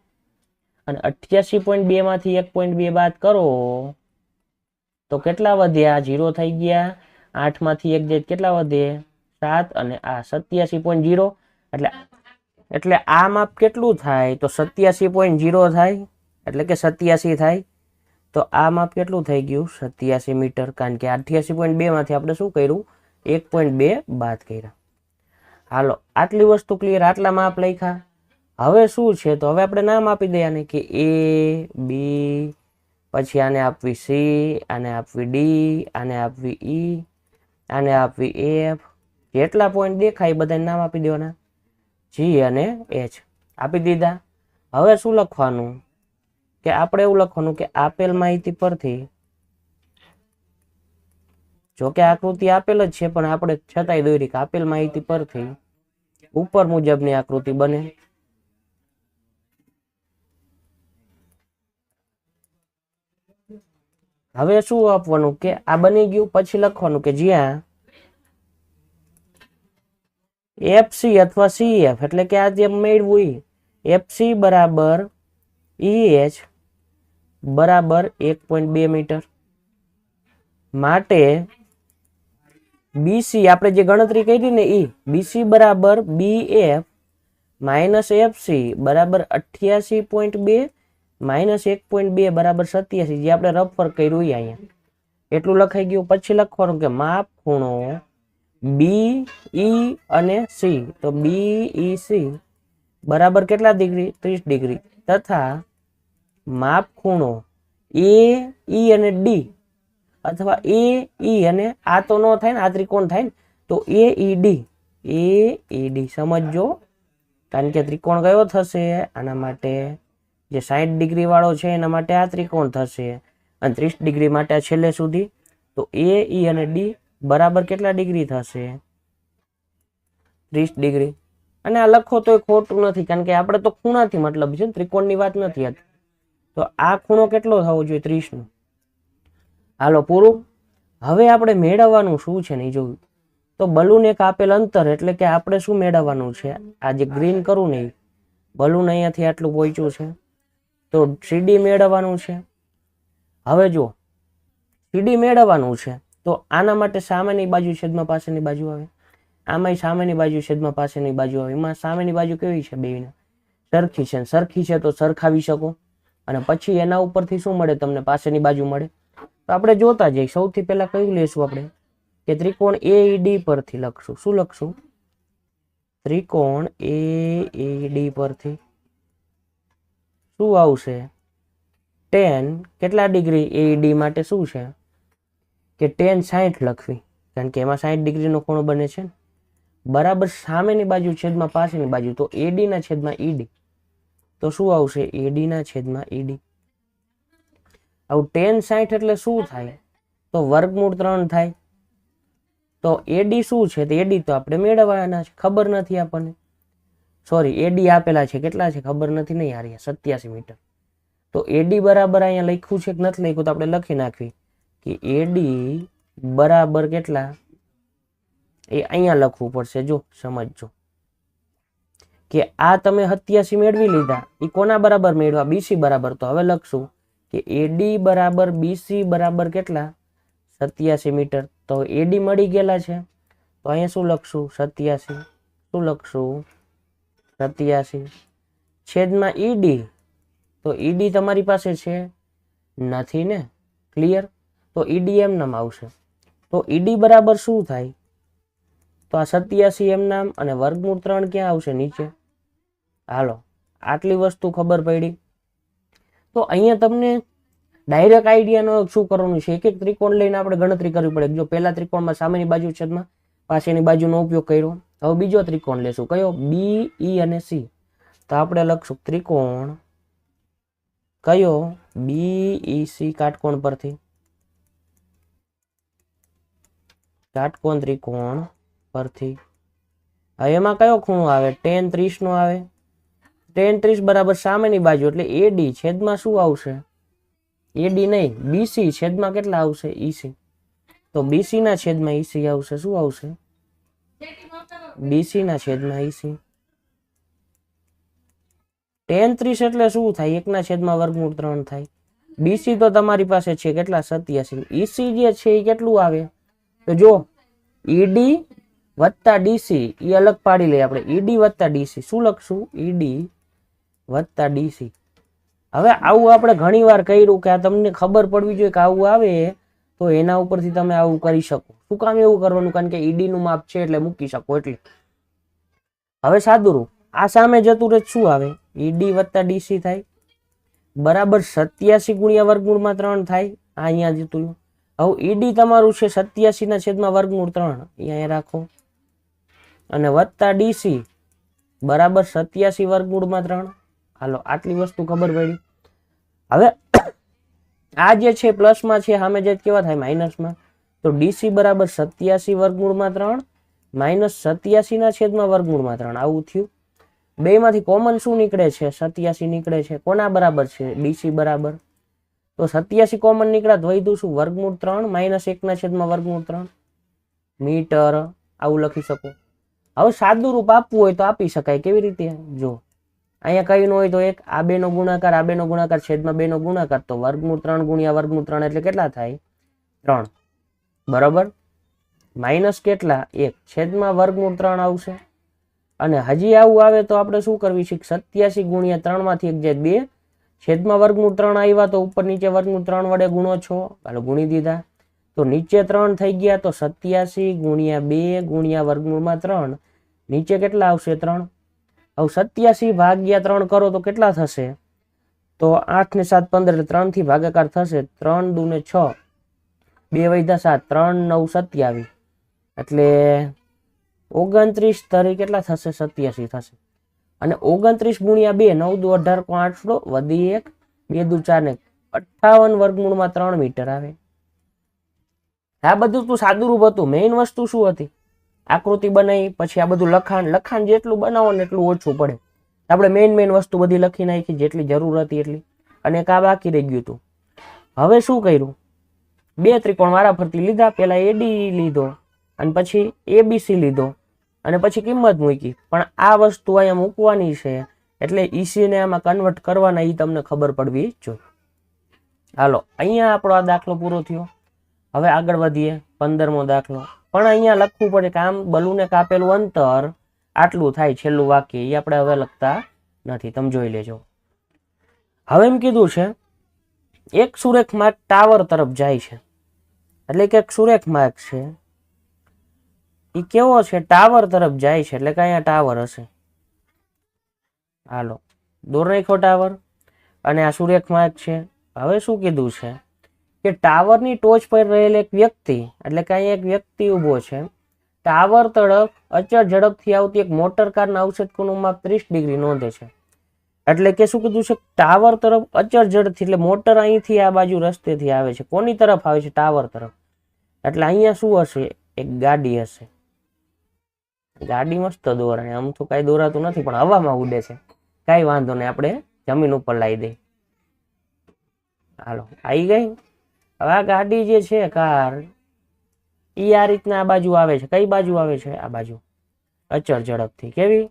અને 88.2 માંથી 1.2 બાદ કરો તો કેટલા વધ્યા? 0 થઈ ગયા. 8 માંથી 1 જાય કેટલા વધે? 7. અને આ 87.0, એટલે એટલે આ માપ કેટલું થાય તો 87.0 થાય, એટલે કે 87 થાય. તો આ માપ કેટલું થઈ ગયું 87 મીટર, કારણ કે 88.2 માંથી આપણે શું કર્યું 1.2 બાદ કર્યા. હાલો આટલી વસ્તુ ક્લિયર, આટલા માપ લખ્યા. હવે શું છે તો હવે આપણે નામ આપી દઈએ આને કે A B, પછી આને આપવી C, આને આપવી D, આને આપવી E, આને આપવી F. જેટલા પોઈન્ટ દેખાય બધાને નામ આપી દેવાના, G અને H આપી દીધા. હવે શું લખવાનું કે આપણે એવું લખવાનું કે આપેલ માહિતી પરથી, જો કે આકૃતિ આપેલ જ છે પણ આપણે છતાંય દોરી કે આપેલ માહિતી પરથી ઉપર મુજબની આકૃતિ બને. હવે શું આપવાનું કે આ બની ગયું, પછી લખવાનું કે જ્યાં FC અથવા CF, એટલે કે આ જે મેળવું FC બરાબર EH બરાબર 1.2 મીટર માટે BC આપણે જે ગણતરી કરી ને BC બરાબર BF માઇનસ FC બરાબર 88.2 માઇનસ 1.2 બરાબર 87, જે આપણે રફ વર્ક કર્યું અહીંયા એટલું લખાઈ ગયું. પછી લખવાનું કે માપ ખૂણો BE અને C, તો BEC બરાબર કેટલા ડિગ્રી 30 ડિગ્રી, તથા માપ ખૂણો AE અને D અથવા AE અને આ તો ન થાય ને, આ ત્રિકોણ થાય ને, તો AED સમજજો, કારણ કે ત્રિકોણ કયો થશે આના માટે જે 60 ડિગ્રી વાળો છે એના માટે આ ત્રિકોણ થશે, અને 30 ડિગ્રી માટે આ છેલ્લે સુધી, તો AE અને D બરાબર કેટલા ડિગ્રી થશે 30 ડિગ્રી. અને આ લખો તો ખોટું નથી, કારણ કે આપણે તો ખૂણાથી મતલબ છે, ત્રિકોણની વાત નથી હતી. તો આ ખૂણો કેટલો થવો જોઈએ 30 નો. હાલો પૂરું. હવે આપણે મેળવવાનું શું છે નહીં જોયું તો બલૂન એક આપેલ અંતર, એટલે કે આપણે શું મેળવવાનું છે, આ જે ગ્રીન કરું ને બલૂન અહીંયાથી આટલું પહોંચ્યું છે તો CD મેળવવાનું છે. હવે જો CD મેળવવાનું છે તો આના માટે સામેની બાજુ છેદમાં પાછળની બાજુ આવે, આમાંય સામેની બાજુ છેદમાં પાછળની બાજુ આવે. એમાં સામેની બાજુ કેવી છે બેયને સરખી છે, સરખી છે તો સરખાવી શકો, અને પછી એના ઉપરથી શું મળે તમને પાછળની બાજુ મળે. તો આપણે જોતા જઈએ. સૌથી પહેલા કયું લેશું આપણે કે ત્રિકોણ AED પરથી લખશું. શું લખશું? ત્રિકોણ AED પરથી શું આવશે tan કેટલા ડિગ્રી AED માટે શું છે કે tan 60 લખવી, કારણ કે એમાં 60 ડિગ્રીનો ખૂણો બને છે બરાબર સામેની બાજુ છેદમાં પાછળની બાજુ, તો AD ના છેદમાં ED, તો શું આવશે AD ના છેદમાં ED. આવું tan 60 એટલે શું થાય તો વર્ગમૂળ 3 થાય. તો AD શું છે તો AD તો આપણે મેળવવાના છે, ખબર નથી આપણને, સોરી AD આપેલા છે કેટલા છે ખબર નથી, નહીં યાર 87 મીટર. તો AD બરાબર અહીંયા લખ્યું છે કે નથી લખ્યું તો આપણે લખી નાખવી કે AD બરાબર કેટલા, એ અહીંયા લખવું પડશે. જો સમજજો કે આ તમે 87 મેળવી લીધા, એ કોના બરાબર મેળવા BC બરાબર. તો હવે લખશું કે AD બરાબર BC બરાબર કેટલા 87 મીટર. તો AD મળી ગયેલા છે તો અહીંયા શું લખશું 87, શું લખશું 87 છેદમાં ED. તો ED તમારી પાસે છે નથી ને, ક્લિયર. તો ED એમ નામ આવશે. તો ED બરાબર શું થાય તો આ 87 એમ નામ, અને વર્ગમૂળ 3 ક્યાં આવશે નીચે. હાલો આટલી વસ્તુ ખબર પડી. તો અહીંયા તમને ડાયરેક્ટ આઈડિયાનો શું કરવાનું છે, એક એક ત્રિકોણ લઈને આપણે ગણતરી કરવી પડે. જો પહેલા ત્રિકોણમાં સામેની બાજુ છેદમાં પાછળની બાજુનો ઉપયોગ કર્યો, હવે બીજો ત્રિકોણ લેશું કયો BE અને C. તો આપણે લખશું ત્રિકોણ કયો BEC કાટકોણ પરથી, કાટકોણ ત્રિકોણ પરથી. હવે એમાં કયો ખૂણો આવે tan 30 નો આવે. tan 30 બરાબર સામેની બાજુ એટલે AD છેદમાં શું આવશે AD નહીં BC છેદમાં કેટલા આવશે EC. તો BC ના છેદમાં EC આવશે. શું આવશે BC ના છેદમાં EC. tan 30 એટલે શું થાય 1 ના છેદમાં વર્ગમૂળ 3 થાય. BC તો તમારી પાસે છે કેટલા 87, EC જે છે એ કેટલું આવે તો જો ED વત્તા ડીસી એ અલગ પાડી લઈએ આપણે. ઈડી વત્તા ડીસી શું લખશું? ઈડી વત્તા ડીસી. હવે આવું આપણે ઘણી વાર કર્યું કે આ તમને ખબર પડવી જોઈએ કે આવું આવે તો એના ઉપરથી તમે આવું કરી શકો. શું કામ એવું કરવાનું? કારણ કે ઈડી નું માપ છે એટલે મૂકી શકો એટલે. હવે સાદુરૂપ આ સામે જતું રહે શું આવે? ઈડી વત્તા ડીસી થાય બરાબર 87 ગુણ્યા વર્ગમૂળમાં 3 થાય. આ અહીંયા જતું. હવે ઈડી તમારું છે 87 ના છેદમાં વર્ગમૂળ 3 અહીંયા રાખો અને વત્તા ડીસી બરાબર 87 વર્ગમૂળમાં 3. હાલો આટલી વસ્તુ ખબર પડી. હવે આ જે છે પ્લસમાં છે સામે જે કેવા થાય માઇનસમાં. તો ડીસી બરાબર 87 વર્ગમૂળમાં 3 માઇનસ 87 ના છેદમાં વર્ગમૂળમાં 3 આવું થયું. બે માંથી કોમન શું નીકળે છે? 87 નીકળે છે. કોના બરાબર છે? ડીસી બરાબર. તો 87 કોમન નીકળ્યા તો વધ્યું શું? વર્ગમૂળ 3 માઇનસ 1 ના છેદમાં વર્ગમૂળ 3 મીટર. આવું લખી શકો. હવે સાદું રૂપ આપવું હોય તો આપી શકાય. કેવી રીતે? જો અહીંયા કઈ ન હોય તો એક આ બે નો ગુણાકાર છેદમાં 2 નો ગુણાકાર તો વર્ગમૂળ 3 ગુણ્યા વર્ગમૂળ 3 એટલે કેટલા થાય? 3 બરાબર. માઇનસ કેટલા? 1 છેદમાં વર્ગમૂળ 3 આવશે. અને હજી આવું આવે તો આપણે શું કરવી છે? 87 ગુણ્યા 3 માંથી 1 જાય 2 છેદમાં વર્ગમૂળ 3 આવ્યા તો ઉપર નીચે વર્ગમૂળ 3 વડે ગુણો છો. હાલો ગુણી દીધા તો નીચે 3 થઈ ગયા તો 87 ગુણ્યા 2 ગુણ્યા વર્ગમૂળમાં 3 નીચે કેટલા આવશે? 3. હવે 87 ભાગ્યા 3 કરો તો કેટલા થશે? તો 8 ને 7 15 એટલે 3 થી ભાગાકાર થશે. 3 દુ ને 6 2 વધ્યા 7 3 9 27 એટલે 29 તરી કેટલા થશે? 87 થશે. અને 29 ગુણ્યા 2 9 દુ 18 8 વધી 1 2 દુ 4 ને 58 વર્ગમૂળમાં 3 મીટર આવે. આ બધું તું સાદું રૂપ હતું. મેઇન વસ્તુ શું હતી? આકૃતિ બનાવી પછી આ બધું લખાણ જેટલું બનાવો ને એટલું ઓછું પડે. આપણે મેઇન વસ્તુ બધી લખી નાખી જેટલી જરૂર હતી એટલી. અને એક આ બાકી રહી ગયું હતું. હવે શું કર્યું? બે ત્રિકોણ વારાફરતી લીધા. પેલા એડી લીધો અને પછી એબીસી લીધો અને પછી કિંમત મૂકી. પણ આ વસ્તુ અહીંયા મૂકવાની છે એટલે ઈસી ને આમાં કન્વર્ટ કરવાના એ તમને ખબર પડવી જોઈએ. હાલો અહીંયા આપણો આ દાખલો પૂરો થયો. હવે આગળ વધીએ 15મો દાખલો. પણ અહીંયા લખવું પડે કે આમ બલૂને કાપેલું અંતર આટલું થાય છેલ્લું વાક્ય. એ આપણે હવે લખતા નથી. તમે જોઈ લેજો. હવે એમ કીધું છે એક સુરેખ માર્ગ ટાવર તરફ જાય છે. એટલે કે એક સુરેખ માર્ગ છે એ કેવો છે? ટાવર તરફ જાય છે. એટલે કે અહીંયા ટાવર હશે. હાલો દોર નાખો ટાવર અને આ સુરેખ માર્ગ છે. હવે શું કીધું છે કે ટાવરની ટોચ પર રહેલ એક વ્યક્તિ એટલે કે અહીંયા એક વ્યક્તિ ઉભો છે. ટાવર તરફ અચળ ઝડપથી આવતી એક મોટર કારના અવક્ષેપ કોણનું માપ 30 ડિગ્રી નોંધે છે. એટલે કે શું કીધું છે? ટાવર તરફ અચળ ઝડપથી એટલે મોટર અહીંથી આ બાજુ રસ્તેથી આવે છે. કોની તરફ આવે છે? ટાવર તરફ. એટલે અહીંયા શું હશે? એક ગાડી હશે. ગાડી મસ્ત દોરાય. આમ તો કઈ દોરાતું નથી પણ હવામાં ઉડે છે. કઈ વાંધો નહીં, આપણે જમીન ઉપર લાવી દઈએ. હાલો આવી ગઈ. હવે આ ગાડી જે છે કાર ઈ આ રીતના આ બાજુ આવે છે. કઈ બાજુ આવે છે? આ બાજુ અચળ ઝડપથી. કેવી?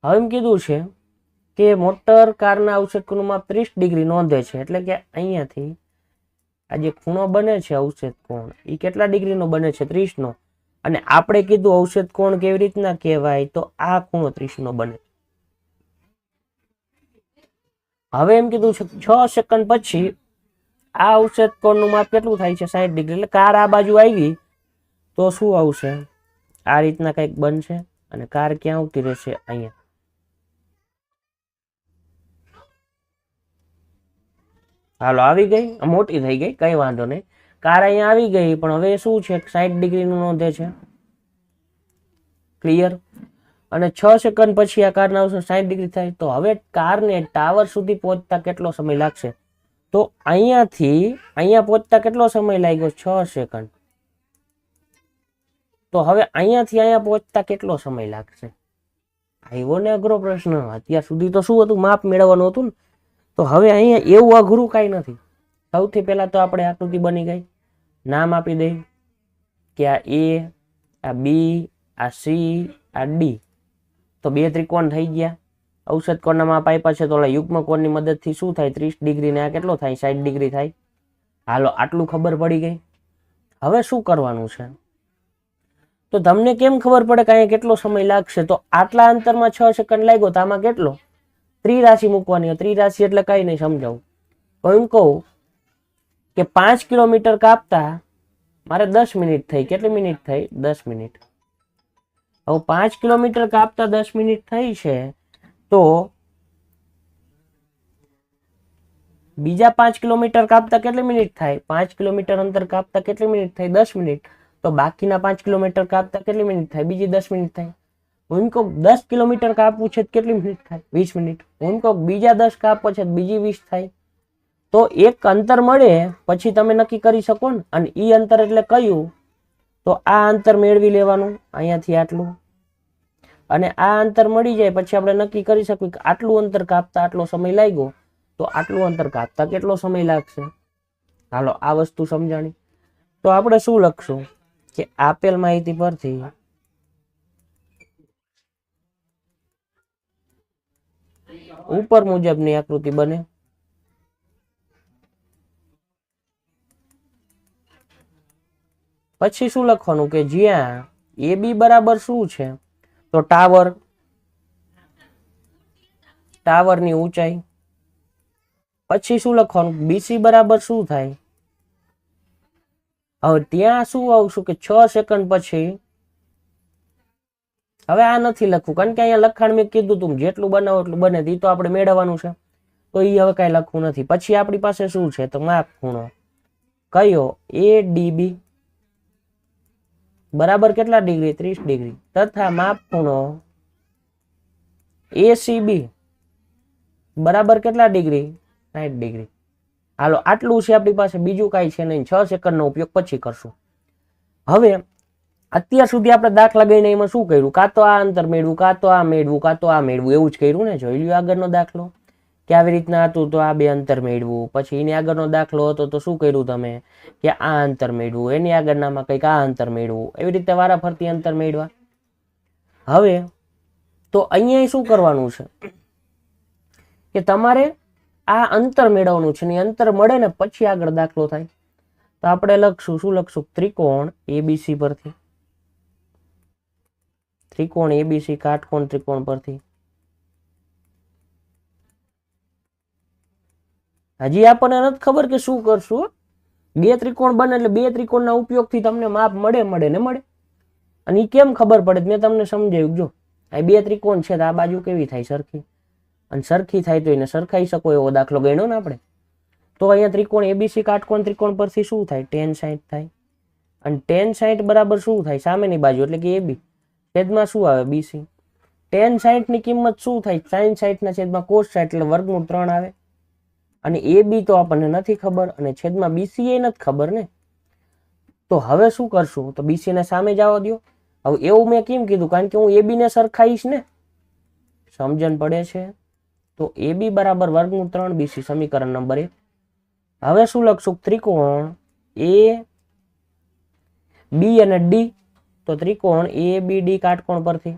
હવે એમ કીધું છે કે મોટર કારના અવક્ષેપ કોણનું માપ 30 ડિગ્રી નોંધે છે. એટલે કે અહીંયાથી આ જે ખૂણો બને છે અવક્ષેપ કોણ એ કેટલા ડિગ્રીનો બને છે? 30 નો. અને આપણે કીધું અવક્ષેપ કોણ કેવી રીતના કહેવાય? તો આ ખૂણો 30 નો બને. હવે એમ કીધું છે 6 સેકન્ડ પછી આ અવક્ષેપ કોણનું માપ કેટલું થાય છે? 60 ડિગ્રી. એટલે કાર આ બાજુ આવી તો શું આવશે? આ રીતના કંઈક બનશે અને કાર ક્યાં આવતી રહેશે? અહીંયા. હાલો આવી ગઈ. મોટી થઈ ગઈ, કઈ વાંધો નહીં. કાર અહીંયા આવી ગઈ પણ હવે શું છે? 60 ડિગ્રીનું નોંધે છે. ક્લિયર? અને 6 સેકન્ડ પછી આ કારના આવશે 60 ડિગ્રી થાય. તો હવે કારને ટાવર સુધી પહોંચતા કેટલો સમય લાગશે? તો અહીંયાથી અહીંયા પહોંચતા કેટલો સમય લાગ્યો? 6 સેકન્ડ. તો હવે અહીંયાથી અહીંયા પહોંચતા કેટલો સમય લાગશે? આવ્યો ને અઘરો પ્રશ્ન. અત્યાર સુધી તો શું હતું? માપ મેળવવાનું હતું ને. તો હવે અહીંયા એવું અઘરું કઈ નથી. સૌથી પહેલા તો આપણે આકૃતિ બની ગઈ. નામ આપી દઈ કે આ એ, આ બી, આ સી, આ ડી. તો બે ત્રિકોણ થઈ ગયા. અવક્ષેપ કોણના માપ આપ્યા છે તો યુગ્મ કોણની મદદથી શું થાય? 30 ડિગ્રી ને આ કેટલો થાય? 60 ડિગ્રી થાય. હાલો આટલું ખબર પડી ગઈ. હવે શું કરવાનું છે? તો તમને કેમ ખબર પડે કે અહીંયા કેટલો સમય લાગશે? તો આટલા અંતરમાં 6 સેકન્ડ લાગ્યો તો આમાં કેટલો? ત્રિરાશિ મૂકવાની. ત્રિરાશિ એટલે કઈ નહીં, સમજાવું. તો એમ કહું કે 5 કિલોમીટર કાપતા મારે 10 મિનિટ થઈ. કેટલી મિનિટ થઈ? 10 મિનિટ. હવે 5 કિલોમીટર કાપતા 10 મિનિટ થઈ છે, તો બીજા 5 કિલોમીટર કાપતા કેટલી મિનિટ થાય? 5 કિલોમીટર અંતર કાપતા કેટલી મિનિટ થાય? 10 મિનિટ. તો બાકીના 5 કિલોમીટર કાપતા કેટલી મિનિટ થાય? બીજી 10 મિનિટ થાય. હું કહું 10 કિલોમીટર કાપવું છે કેટલી મિનિટ થાય? 20 મિનિટ. હું કહું બીજા 10 કાપવો છે બીજી 20 થાય. તો એક અંતર મળે પછી તમે નક્કી કરી શકો ને. અને ઈ અંતર એટલે કયું? તો આ અંતર મેળવી લેવાનું, અહીંયાથી આટલું. અને આ અંતર મળી જાય પછી આપણે નક્કી કરી શકીએ કે આટલું અંતર કાપતા આટલો સમય લાગ્યો, તો આટલું અંતર કાપતા કેટલો સમય લાગશે. હાલો આ વસ્તુ સમજાણી. તો આપણે શું લખશું કે આપેલ માહિતી પરથી ઉપર મુજબની આકૃતિ બને. પછી શું લખવાનું કે જ્યાં AB બરાબર શું છે? તો ટાવરની ઊંચાઈ. પછી શું લખવાનું? BC બરાબર શું થાય? હવે ત્યાં શું આવશું કે 6 સેકન્ડ પછી. હવે આ નથી લખવું કારણ કે અહીંયા લખાણ મેં કીધું તું જેટલું બનાવો એટલું બને. એ તો આપણે મેળવવાનું છે, તો એ હવે કઈ લખવું નથી. પછી આપણી પાસે શું છે? તો માપ ખૂણો કયો? ADB બરાબર કેટલા ડિગ્રી? 30 ડિગ્રી. તથા માપ ખૂણો ACB બરાબર કેટલા ડિગ્રી? 60 ડિગ્રી. હાલો આટલું છે આપણી પાસે, બીજું કાંઈ છે નહીં. 6 સેકન્ડનો ઉપયોગ પછી કરશું. હવે અત્યાર સુધી આપણે દાખલા ગઈને એમાં શું કર્યું? કાં તો આ અંતર મેળવું, કાં તો આ મેળવું, કાં તો આ મેળવું, એવું જ કર્યું ને. જોઈ લ્યો આગળનો દાખલો કે આવી રીતના હતું, તો આ બે અંતર મેળવું. પછી એની આગળનો દાખલો હતો તો શું કર્યું તમે કે આ અંતર મેળવું, એની આગળનામાં કંઈક આ અંતર મેળવું, એવી રીતે વારાફરતી અંતર મેળવા. હવે તો અહીંયા શું કરવાનું છે કે તમારે આ અંતર મેળવવાનું છે ને. અંતર મળે ને પછી આગળ દાખલો થાય. તો આપણે લખશું, શું લખશું? ત્રિકોણ ABC પરથી, ત્રિકોણ ABC કાટકોણ ત્રિકોણ પરથી. હજી આપણને નથી ખબર કે શું કરશું. બે ત્રિકોણ બને એટલે બે ત્રિકોણના ઉપયોગથી તમને માપ મળે ને મળે. અને એ કેમ ખબર પડે? મેં તમને સમજાવ્યું. જો આ બે ત્રિકોણ છે તો આ બાજુ કેવી થાય? સરખી. અને સરખી થાય તો એને સરખાઈ શકો એવો દાખલો ગણ્યો ને આપણે. તો અહીંયા ત્રિકોણ ABC કાટકોણ ત્રિકોણ પરથી શું થાય? tan 60 થાય. અને tan 60 બરાબર શું થાય? સામેની બાજુ એટલે કે AB છેદમાં શું આવે? BC. tan 60 ની કિંમત શું થાય? sin 60 ના છેદમાં cos 60 એટલે વર્ગમૂળ 3 આવે. અને AB તો આપણને નથી ખબર અને છેદમાં BC એ નથી ખબર ને. તો હવે શું કરશું? તો BC ને સામે જવા દો. હવે એવું મેં કેમ કીધું? કારણ કે હું AB ને સરખાઈશ ને. સમજણ પડે છે? તો AB બરાબર વર્ગમૂળ 3 BC સમીકરણ નંબર 1. હવે શું લખશું? ત્રિકોણ AB અને D. તો ત્રિકોણ ABD કાટકોણ પરથી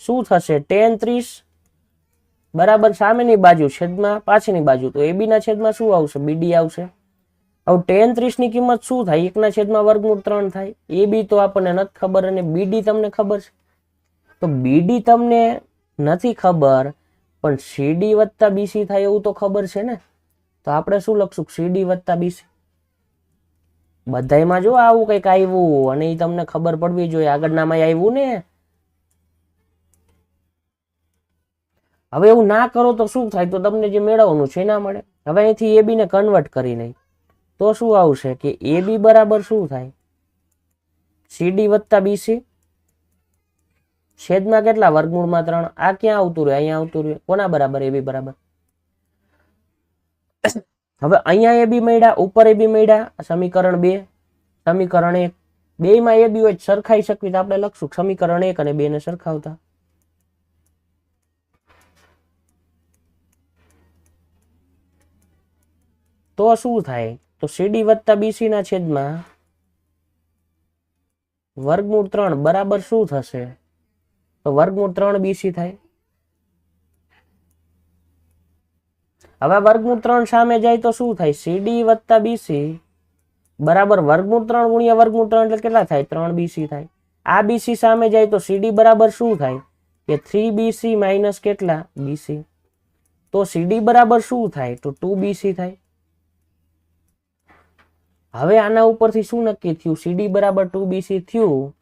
શું થશે? tan 30 બરાબર સામેની બાજુ છેદમાં પાછળની બાજુ. તો AB ના છેદમાં શું આવશે? BD આવશે. હવે tan 30 ની કિંમત શું થાય? 1 ના છેદમાં વર્ગમૂળ 3 થાય. AB તો આપણને નથી ખબર અને BD તમને ખબર છે. તો BD તમને નથી ખબર પણ CD વત્તા BC થાય એવું તો ખબર છે ને. તો આપણે શું લખશું? CD વત્તા BC. બધાયમાં જો આવું કંઈક આવ્યું અને એ તમને ખબર પડવી જોઈએ. આગળનામાં આવ્યું ને. હવે એવું ના કરો તો શું થાય? તો તમને જે મેળવવાનું છે ના મળે. હવે અહીંથી AB ને કન્વર્ટ કરી નહીં તો શું આવશે કે AB બરાબર શું થાય? CD વત્તા BC છેદમાં કેટલા? વર્ગમૂળમાં 3. આ ક્યાં આવતું રહ્યું? અહીંયા આવતું રહ્યું. કોના બરાબર? AB બરાબર. હવે અહીંયા AB મળ્યા, ઉપર AB મળ્યા. સમીકરણ 2, સમીકરણ 1 બેયમાં AB હોય સરખાઈ શકવી તો આપણે લખશું સમીકરણ 1 અને 2 ને સરખાવતા. તો શું થાય? તો CD વત્તા BC ના છેદમાં વર્ગમૂળ 3 બરાબર શું થશે? તો વર્ગમૂળ 3 BC થાય. હવે વર્ગમૂળ 3 સામે જાય તો શું થાય? સીડી વત્તા બીસી બરાબર વર્ગમૂળ 3 ગુણ્યા વર્ગમૂળ 3 એટલે કેટલા થાય? 3BC થાય. આ બીસી સામે જાય તો સીડી બરાબર શું થાય? કે 3BC માઇનસ કેટલા? BC. તો સીડી બરાબર શું થાય? તો 2BC થાય. હવે આના ઉપરથી શું નક્કી થયું? સીડી બરાબર 2BC થયું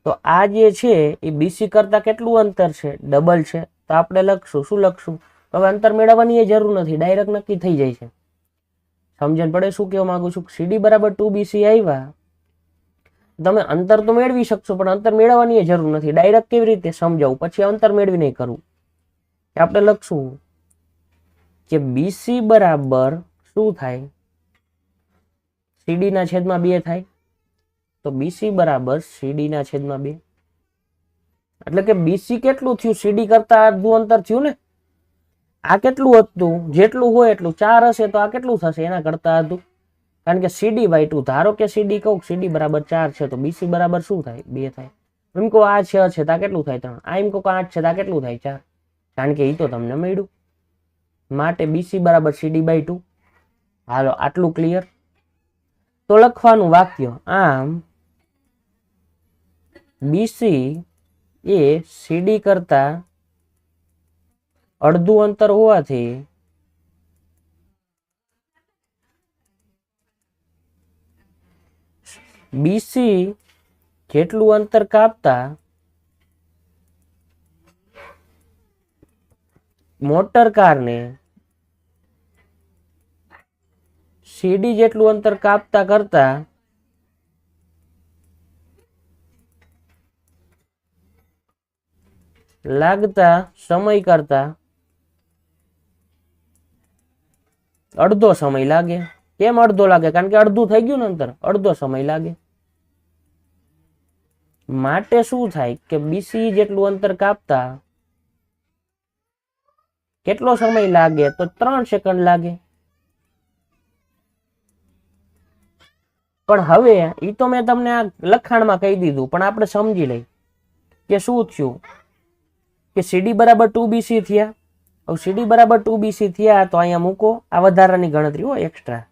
તો આ જે છે એ BC કરતા કેટલું અંતર છે? ડબલ છે. તો આપણે લખશું, શું લખશું? હવે અંતર મેળવવાની જરૂર નથી, ડાયરેક્ટ નક્કી થઈ જાય છે. સમજણ પડે શું કહેવા માંગુ છું? સીડી બરાબર 2BC આવ્યા, તમે અંતર તો મેળવી શકશો પણ અંતર મેળવવાની જરૂર નથી. ડાયરેક્ટ કેવી રીતે સમજાવું? પછી અંતર મેળવી નહીં કરવું. આપણે લખશું કે BC બરાબર શું થાય? સીડી ના છેદમાં 2 થાય. તો BC બરાબર સીડી ના છેદમાં 2. એટલે કે BC કેટલું થયું? સીડી કરતા અડધું અંતર થયું ને. આ કેટલું હતું? જેટલું હોય એટલું. 4 હશે તો આ કેટલું થશે? એના કરતા અડધું. કારણ કે CD/2, ધારો કે CD કહું, CD બરાબર 4 છે તો BC બરાબર શું થાય? 2 થાય. એમ કહો આ 6 છે તો આ કેટલું થાય? 3. આ એમ કહો 8 છે તો આ કેટલું થાય? 4. કારણ કે એ તો તમને મળ્યું. માટે BC બરાબર CD/2. હાલો આટલું ક્લિયર. તો લખવાનું વાક્ય આમ BC એ CD કરતા અડધું અંતર હોવાથી BC જેટલું અંતર કાપતા મોટર કારને CD જેટલું અંતર કાપતા કરતા લાગતા સમય કરતા અડધો સમય લાગે. કેમ અડધો લાગે? કારણ કે અડધું થઈ ગયું ને અંતર, અડધો સમય લાગે. માટે શું થાય કે BC જેટલું અંતર કાપતા કેટલો સમય લાગે? તો 3 સેકન્ડ લાગે. પણ હવે ઈ તો મેં તમને આ લખાણમાં કહી દીધું, પણ આપણે સમજી લઈ કે શું થયું કે CD બરાબર 2BC થયા. હવે CD બરાબર 2BC થયા તો અહીંયા મૂકો, આ વધારાની ગણતરી હોય એક્સ્ટ્રા.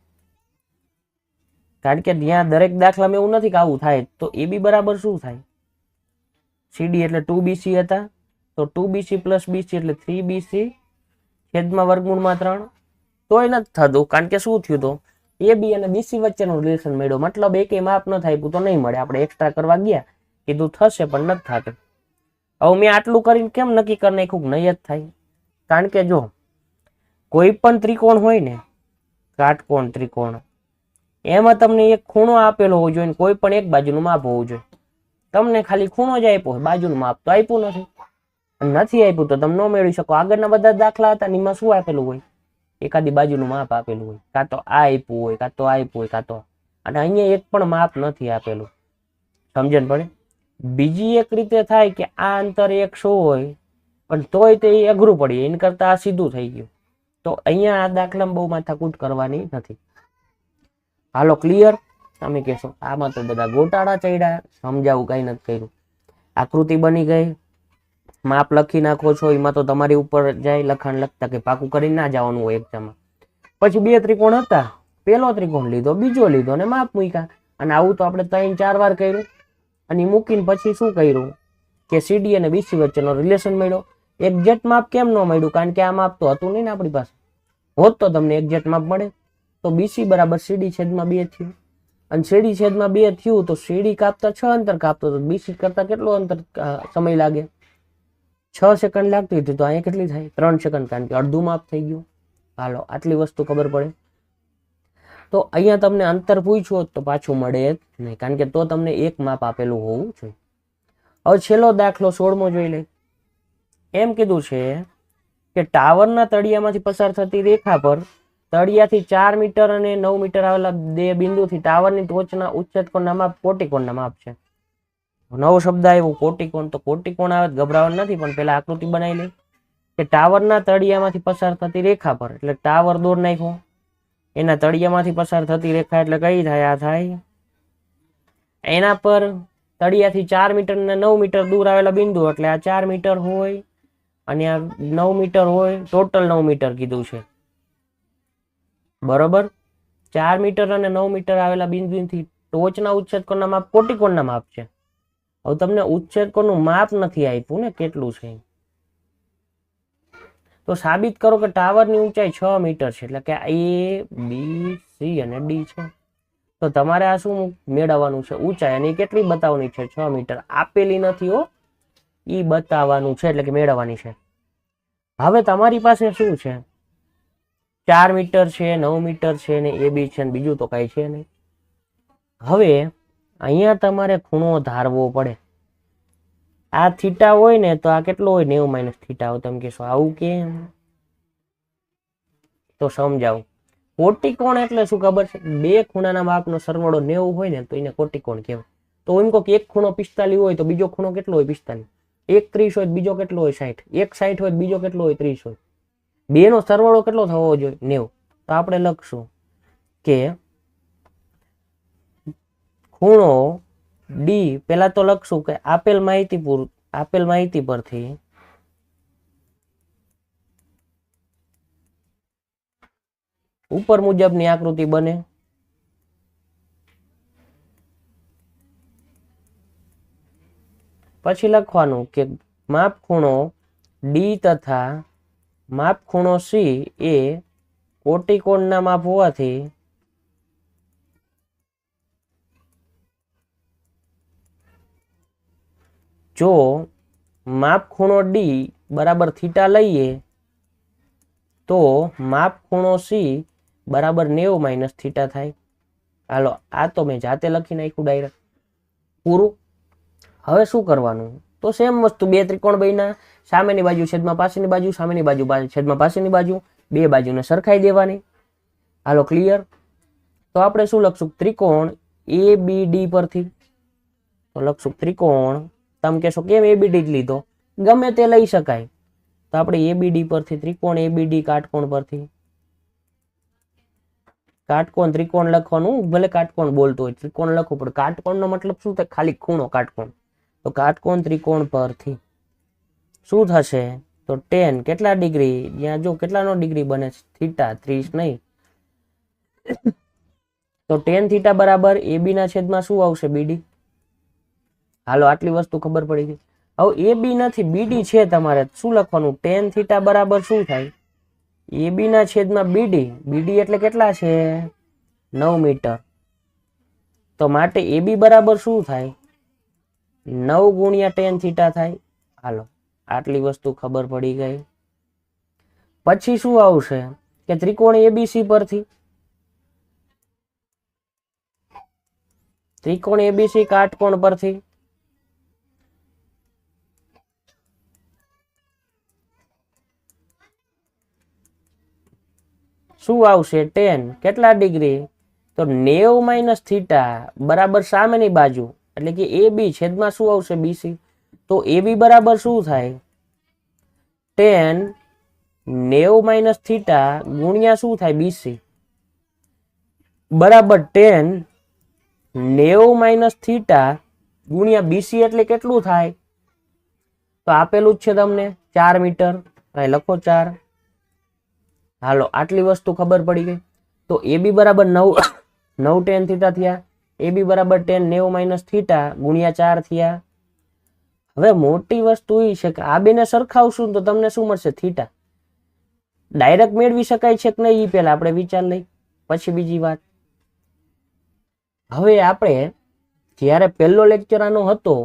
કારણ કે ત્યાં દરેક દાખલામાં એવું નથી કે આવું થાય. તો AB બરાબર શું થાય? CD એટલે 2BC હતા તો 2BC પ્લસ BC એટલે 3BC છેદમાં વર્ગમૂળમાં 3. તોય નથી થતું કારણ કે શું થયું? તો AB અને BC વચ્ચેનું રિલેશન મળ્યો. મતલબ એકે માપ ન થાય તો નહીં મળે. આપણે એક્સ્ટ્રા કરવા ગયા, કીધું થશે પણ નથી થતું. હવે મેં આટલું કરીને કેમ નક્કી કરી નાખ્યું નહીં જ થાય? કારણ કે જો કોઈ પણ ત્રિકોણ હોય ને, કાટકોણ ત્રિકોણ, એમાં તમને એક ખૂણો આપેલો હોવો જોઈએ, કોઈ પણ એક બાજુનું માપ હોવું જોઈએ. તમને ખાલી ખૂણો જ આપ્યો હોય, બાજુનું માપ તો આપ્યું નથી. આપ્યું તો તમે ન મેળવી શકો. આગળના બધા દાખલા હતા એમાં શું આપેલું હોય? એકાદી બાજુનું માપ આપેલું હોય, કાં તો આ આપ્યું હોય, કાં તો આ આપ્યું હોય, કાં તો. અને અહીંયા એક પણ માપ નથી આપેલું. સમજણ પડે? બીજી એક રીતે થાય કે આ અંતર 100 હોય પણ તોય તે અઘરું પડી, એના કરતા આ સીધું થઈ ગયું. તો અહીંયા આ દાખલામાં બહુ માથાકૂટ કરવાની નથી. હાલો ક્લિયર? તમે કહેશો આમાં તો બધા ગોટાળા ચડ્યા, સમજાવું કઈ નથી કર્યું. આકૃતિ બની ગઈ, માપ લખી નાખો છો, એમાં તો તમારી ઉપર જાય લખાણ લખતા કે પાકું કરીને ના જવાનું હોય એક્ઝામમાં. પછી 2 ત્રિકોણ હતા, પેલો ત્રિકોણ લીધો, બીજો લીધો અને માપ મૂક્યા. અને આવું તો આપણે 3-4 વાર કર્યું. અને મૂકીને પછી શું કર્યું કે CD અને BC વચ્ચેનો રિલેશન મળ્યો. એક્ઝેક્ટ માપ કેમ ન મળ્યું? કારણ કે આ માપ તો હતું નહીં ને આપણી પાસે. હોત તો તમને એક્ઝેક્ટ માપ મળે. તો BC બરાબર CD છેદમાં 2 થયું. અને CD છેદમાં 2 થયું તો CD કાપતા 6 અંતર કાપતો તો BC કરતા કેટલો અંતર સમય લાગે? 6 સેકન્ડ લાગતી હતી. તો અહીંયા કેટલી થાય? 3 સેકન્ડ. કારણ કે અડધું માપ થઈ ગયું. હાલો આટલી વસ્તુ ખબર પડે. તો અહીંયા તમને અંતર પૂછ્યું હોત તો પાછું મળે જ નહીં, કારણ કે તો તમને એક માપ આપેલું હોવું જોઈએ. હવે છેલ્લો દાખલો 16મો જોઈ લે. એમ કીધું છે કે ટાવરના તળિયામાંથી પસાર થતી રેખા પર તળિયાથી 4 મીટર અને 9 મીટર આવેલા 2 બિંદુથી ટાવરની ટોચના ઉચ્છેદકોણના માપ કોટિકોણના માપ છે. નવો શબ્દ આવ્યો કોટિકોણ. તો કોટિકોણ આવે ગભરાવાનું નથી, પણ પેલા આકૃતિ બનાવી લે કે ટાવરના તળિયામાંથી પસાર થતી રેખા પર, એટલે ટાવર દોર નાખ્યો, એના તળિયામાંથી પસાર થતી રેખા એટલે કઈ થાય? આ થાય. એના પર તળિયાથી 4 મીટર ને 9 મીટર દૂર આવેલા બિંદુ, એટલે આ 4 મીટર હોય અને આ 9 મીટર હોય. ટોટલ 9 મીટર કીધું છે. બરોબર. 4 મીટર અને 9 મીટર આવેલા બિંદુથી ટોચના ઉચ્છેદકોણના માપ કોટિકોણના માપ છે. હવે તમને ઉચ્છેદકોણનું માપ નથી આપ્યું ને કેટલું છે, તો સાબિત કરો કે ટાવરની ઊંચાઈ 6 મીટર છે, એટલે કે A, B, C અને D છે. તો તમારે આ શું મેળવવાનું છે? ઊંચાઈ. અને કેટલી બતાવવાની છે? 6 મીટર. આપેલી નથી હો, ઈ બતાવવાનું છે, એટલે કે મેળવવાની છે. હવે તમારી પાસે શું છે? 4 મીટર છે, 9 મીટર છે ને AB છે ને બીજું તો કઈ છે નહીં. હવે અહીંયા તમારે ખૂણો ધારવો પડે. આ થીટા હોય ને તો આ કેટલો હોય? 90 માઇનસ થીટા હોય. તમે કહેશો આવું કેમ? તો સમજાવું. કોટિકોણ એટલે શું ખબર છે? બે ખૂણાના માપનો સરવાળો 90 હોય ને તો એને કોટિકોણ કહેવાય. તો એમ કહો કે એક ખૂણો 45 હોય તો બીજો ખૂણો કેટલો હોય? 45. એક 30 હોય બીજો કેટલો હોય? 60. એક 60 હોય બીજો કેટલો હોય? 30 હોય. બે નો સરવાળો કેટલો થવો જોઈએ? 90. તો આપણે લખશું કે ખૂણો ડી, પેલા તો લખશું કે આપેલ માહિતી પરથી ઉપર મુજબની આકૃતિ બને. પછી લખવાનું કે માપ ખૂણો ડી તથા માપ ખૂણો સી એ કોટિકોણના માપ હોવાથી જો માપ ખૂણો ડી બરાબર થીટા લઈએ તો માપ ખૂણો સી બરાબર 90 માઇનસ થીટા થાય. હાલો, આ તો મેં જાતે લખી નાખ્યું ડાયરેક્ટ. પૂરું. હવે શું કરવાનું? તો સેમ વસ્તુ, બે ત્રિકોણ બન્યા, સામેની બાજુ છેદમાં પાછળની બાજુ, સામેની બાજુ છેદમાં પાછળની બાજુ, બે બાજુને સરખાઈ દેવાની. હાલો, ક્લિયર. તો આપણે શું લખશું? ત્રિકોણ ABD પરથી તો લખશું ત્રિકોણ. તમે કહેશો કેમ ABD જ લીધો? ગમે તે લઈ શકાય. તો આપણે ABD પરથી ત્રિકોણ ABD કાટકોણ પરથી કાટકોણ ત્રિકોણ લખવાનું. ભલે કાટકોણ બોલતો હોય, ત્રિકોણ લખવું પડે. કાટકોણનો મતલબ શું થાય? ખાલી ખૂણો કાટકોણ. તો કાટકોણ ત્રિકોણ પરથી શું થશે? તો tan કેટલા ડિગ્રી? જ્યાં જો કેટલાનો ડિગ્રી બને છે? થીટા. 30 નહીં. તો tan થીટા બરાબર AB ના છેદમાં શું આવશે? BD. હાલો, આટલી વસ્તુ ખબર પડી ગઈ. હવે AB નથી, BD છે. તમારે શું લખવાનું? tan થીટા બરાબર શું થાય? AB ના છેદમાં BD. BD એટલે કેટલા છે? 9 મીટર. તો માટે AB બરાબર શું થાય? 9 ગુણ્યા tan થીટા થાય. હાલો, આટલી વસ્તુ ખબર પડી ગઈ. પછી શું આવશે? કે ત્રિકોણ ABC પરથી ત્રિકોણ ABC કાટકોણ પરથી શું આવશે? tan કેટલા ડિગ્રી? તો 90 માઇનસ થીટા બરાબર સામેની બાજુ, એટલે કે AB છેદમાં શું આવશે? BC. તો AB બરાબર શું થાય? tan 90 માઇનસ થીટા ગુણ્યા શું થાય? BC બરાબર tan 90 માઇનસ થીટા ગુણ્યા BC એટલે કેટલું થાય? તો આપેલું જ છે તમને 4 મીટર. અહીં લખો 4. હાલો, આટલી વસ્તુ ખબર પડી ગઈ. તો AB બરાબર 9 tan થીટા થયા. AB બરાબર tan 90 માઇનસ થીટા ગુણ્યા 4 થયા. હવે મોટી વસ્તુ એ છે કે આ બેને સરખાવશું તો તમને શું મળશે? થીટા. ડાયરેક્ટ મેળવી શકાય છે કે નહીં એ પહેલા આપણે વિચાર લઈ, પછી બીજી વાત. હવે આપણે જ્યારે પહેલો લેક્ચર આનો હતો,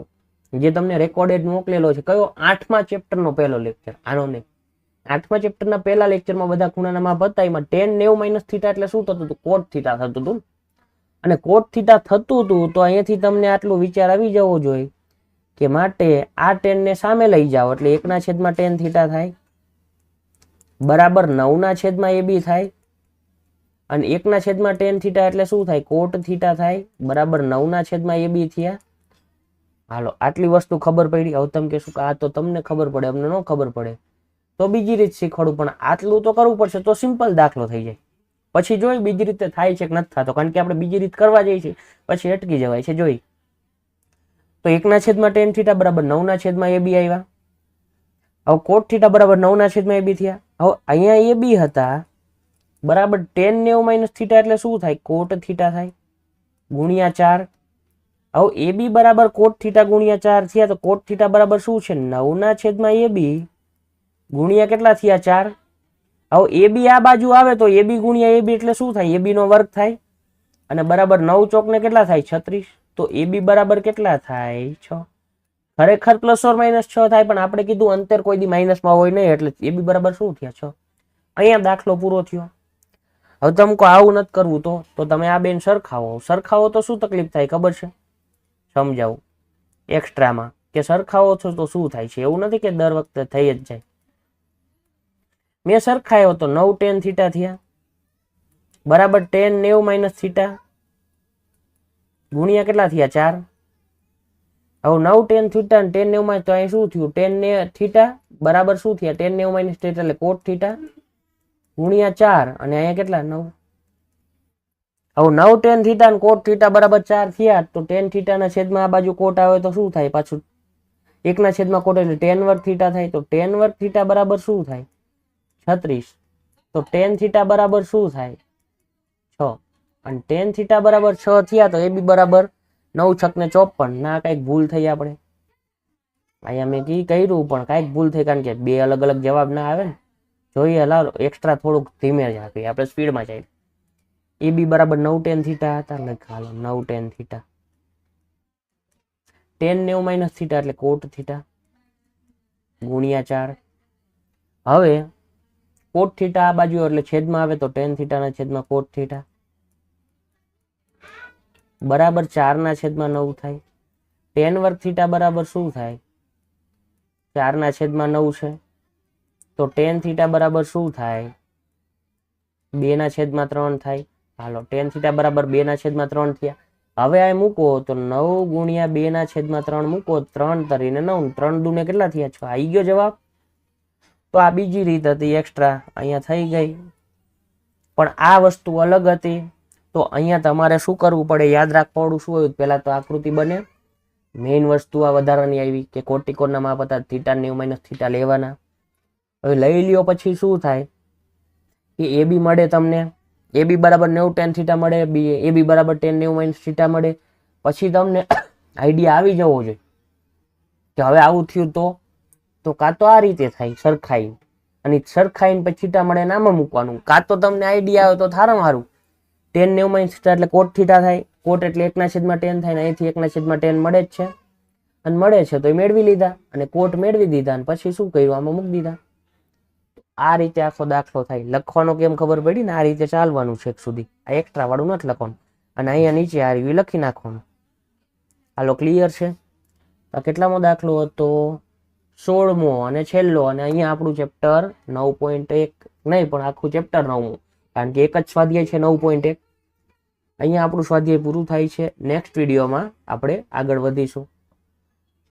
જે તમને રેકોર્ડેડ મોકલેલો છે, કયો? 8મા ચેપ્ટરનો પહેલો લેક્ચર. આનો નહીં, 8મા ચેપ્ટરના પહેલા લેક્ચરમાં બધા ખૂણાના માપ હતા. એમાં tan 90 માઇનસ થીટા એટલે શું થતું હતું? કોટ થીટા થતું હતું. અને કોટ થીટા થતું હતું તો અહીંયાથી તમને આટલો વિચાર આવી જવો જોઈએ કે માટે આ tan ને સામે લઈ જાઓ એટલે 1/tan થીટા થાય બરાબર 9/AB થાય. અને 1/tan થીટા એટલે શું થાય? કોટ થીટા થાય બરાબર 9/AB થયા. હાલો, આટલી વસ્તુ ખબર પડી. હવે તમે કહેશો કે આ તો તમને ખબર પડે, અમને ન ખબર પડે. તો બીજી રીત શીખવાડું, પણ આટલું તો કરવું પડશે તો સિમ્પલ દાખલો થઈ જાય. પછી જોઈ બીજી રીતે થાય છે કે નથી થતો, કારણ કે આપણે બીજી રીત કરવા જઈએ છીએ પછી અટકી જવાય છે. જોઈ તો 1/tan થીટા બરાબર 9/AB આવ્યા. હવે કોટ થીટા બરાબર 9/AB થયા. હવે અહીંયા AB હતા બરાબર ટેન 90 માઇનસ થીટા એટલે શું થાય? કોટ થીટા થાય ગુણ્યા 4. હવે AB બરાબર કોટ થીટા ગુણ્યા 4 થયા તો કોટ થીટા બરાબર શું છે? 9/AB ગુણ્યા કેટલા થયા? 4. હવે AB આ બાજુ આવે તો AB ગુણ્યા AB એટલે શું થાય? AB નો વર્ગ થાય અને બરાબર 9 ચોક ને કેટલા થાય? 36. તો AB બરાબર કેટલા થાય? 6. ખરેખર પ્લસ ઓર માઇનસ 6 થાય પણ આપણે કીધું અંતર કોઈ દી માઇનસમાં હોય નહીં એટલે AB બરાબર શું થયા? 6. અહીંયા દાખલો પૂરો થયો. હવે તમે કહો આવું નથી કરવું તો તમે આ બેન સરખાવો તો શું તકલીફ થાય ખબર છે? સમજાવું એક્સ્ટ્રામાં કે સરખાવો છો તો શું થાય છે. એવું નથી કે દર વખતે થઈ જ જાય. મેં સરખાયો તો 9 tan થીટા થયા બરાબર tan 90 માઇનસ થીટા ગુણ્યા કેટલા થયા? 4. હવે 9 tan થીટા અને tan 90 માં તો અહીં શું થયું? tan થીટા બરાબર શું થયા? tan 90 માઇનસ થીટા એટલે કોટ થીટા ગુણ્યા 4 અને અહીંયા કેટલા? 9. હવે 9 tan થીટા અને કોટ થીટા બરાબર 4 થયા તો tan થીટા ના છેદમાં આ બાજુ કોટ આવે તો શું થાય? પાછું 1 ના છેદમાં કોટ એટલે tan વર્ગ થીટા થાય તો tan વર્ગ થીટા બરાબર શું થાય? 36. તો tan થીટા બરાબર શું થાય? 6. અને tan થીટા બરાબર 6 થયા તો AB બરાબર 9 6 ને 54. ના કઈક ભૂલ થઈ આપણે અહીંયા મેં કર્યું પણ કઈક ભૂલ થઈ કારણ કે બે અલગ અલગ જવાબ ના આવે ને. જોઈએ લાવ એક્સ્ટ્રા થોડુંક ધીમે જ આપીએ આપણે સ્પીડમાં જઈએ. AB બરાબર 9 tan થીટા હતા લખાલો 9 tan theta tan 90 minus theta એટલે કોટ થીટા ગુણ્યા 4. હવે કોટ થીટા આ બાજુ એટલે છેદમાં આવે તો tan થીટા ના છેદમાં કોટ થીટા બરાબર 4 ના છેદમાં 9 થાય. tan વર્ગ થીટા બરાબર શું થાય? 4 ના છેદમાં 9 છે તો tan થીટા બરાબર શું થાય? 2 ના છેદમાં 3 થાય. હાલો tan થીટા બરાબર 2 ના છેદમાં 3 થયા. હવે આ મૂકો તો 9 ગુણ્યા 2 ના છેદમાં 3 મૂકો 3 તરીને 9 3 દુને કેટલા થયા? 6. આવી ગયો જવાબ. તો આ બીજી રીત હતી એક્સ્ટ્રા અહીંયા થઈ ગઈ પણ આ વસ્તુ અલગ હતી તો અહીંયા તમારે શું કરવું પડે? યાદ રાખવાનું શું હોય? પહેલા તો આકૃતિ બને. મેઇન વસ્તુ આ વધારાની આવી કે કોટિકોણના માપ હતા થીટા 90 માઇનસ થીટા લેવાના. હવે લઈ લ્યો પછી શું થાય કે AB મળે તમને AB બરાબર 90 tan થીટા મળે AB બરાબર tan 90 માઇનસ થીટા મળે. પછી તમને આઈડિયા આવી જવો જોઈએ કે હવે આવું થયું તો કાં તો આ રીતે થાય સરખાઈ અને સરખાઈને પછી થીટા મળે નામાં મૂકવાનું કાં તો તમને આઈડિયા આવે તો થારામાં સારું. tan 90 માઇનસ થીટા એટલે કોટ થીટા થાય. કોટ એટલે 1 ના છેદમાં tan થાય ને અહીંથી 1 ના છેદમાં tan મળે જ છે અને મળે છે તો એ મેળવી લીધા અને કોટ મેળવી દીધા અને પછી શું કર્યું? આમાં મૂકી દીધા. આ રીતે આખો દાખલો થાય. લખવાનો કેમ ખબર પડી ને? આ રીતે ચાલવાનું છે સુધી. આ એક્સ્ટ્રા વાળું નથી લખવાનું અને અહીંયા નીચે આ રીવી લખી નાખવાનું. હાલો ક્લિયર છે? આ કેટલામો દાખલો હતો? 16મો અને છેલ્લો. અને અહીંયા આપણું ચેપ્ટર 9.1 નહીં પણ આખું ચેપ્ટર 9મું કારણ કે એક જ સ્વાધ્યાય છે 9.1. અહીંયા આપણું સ્વાધ્યાય પૂરું થાય છે. નેક્સ્ટ વિડીયોમાં આપણે આગળ વધીશું.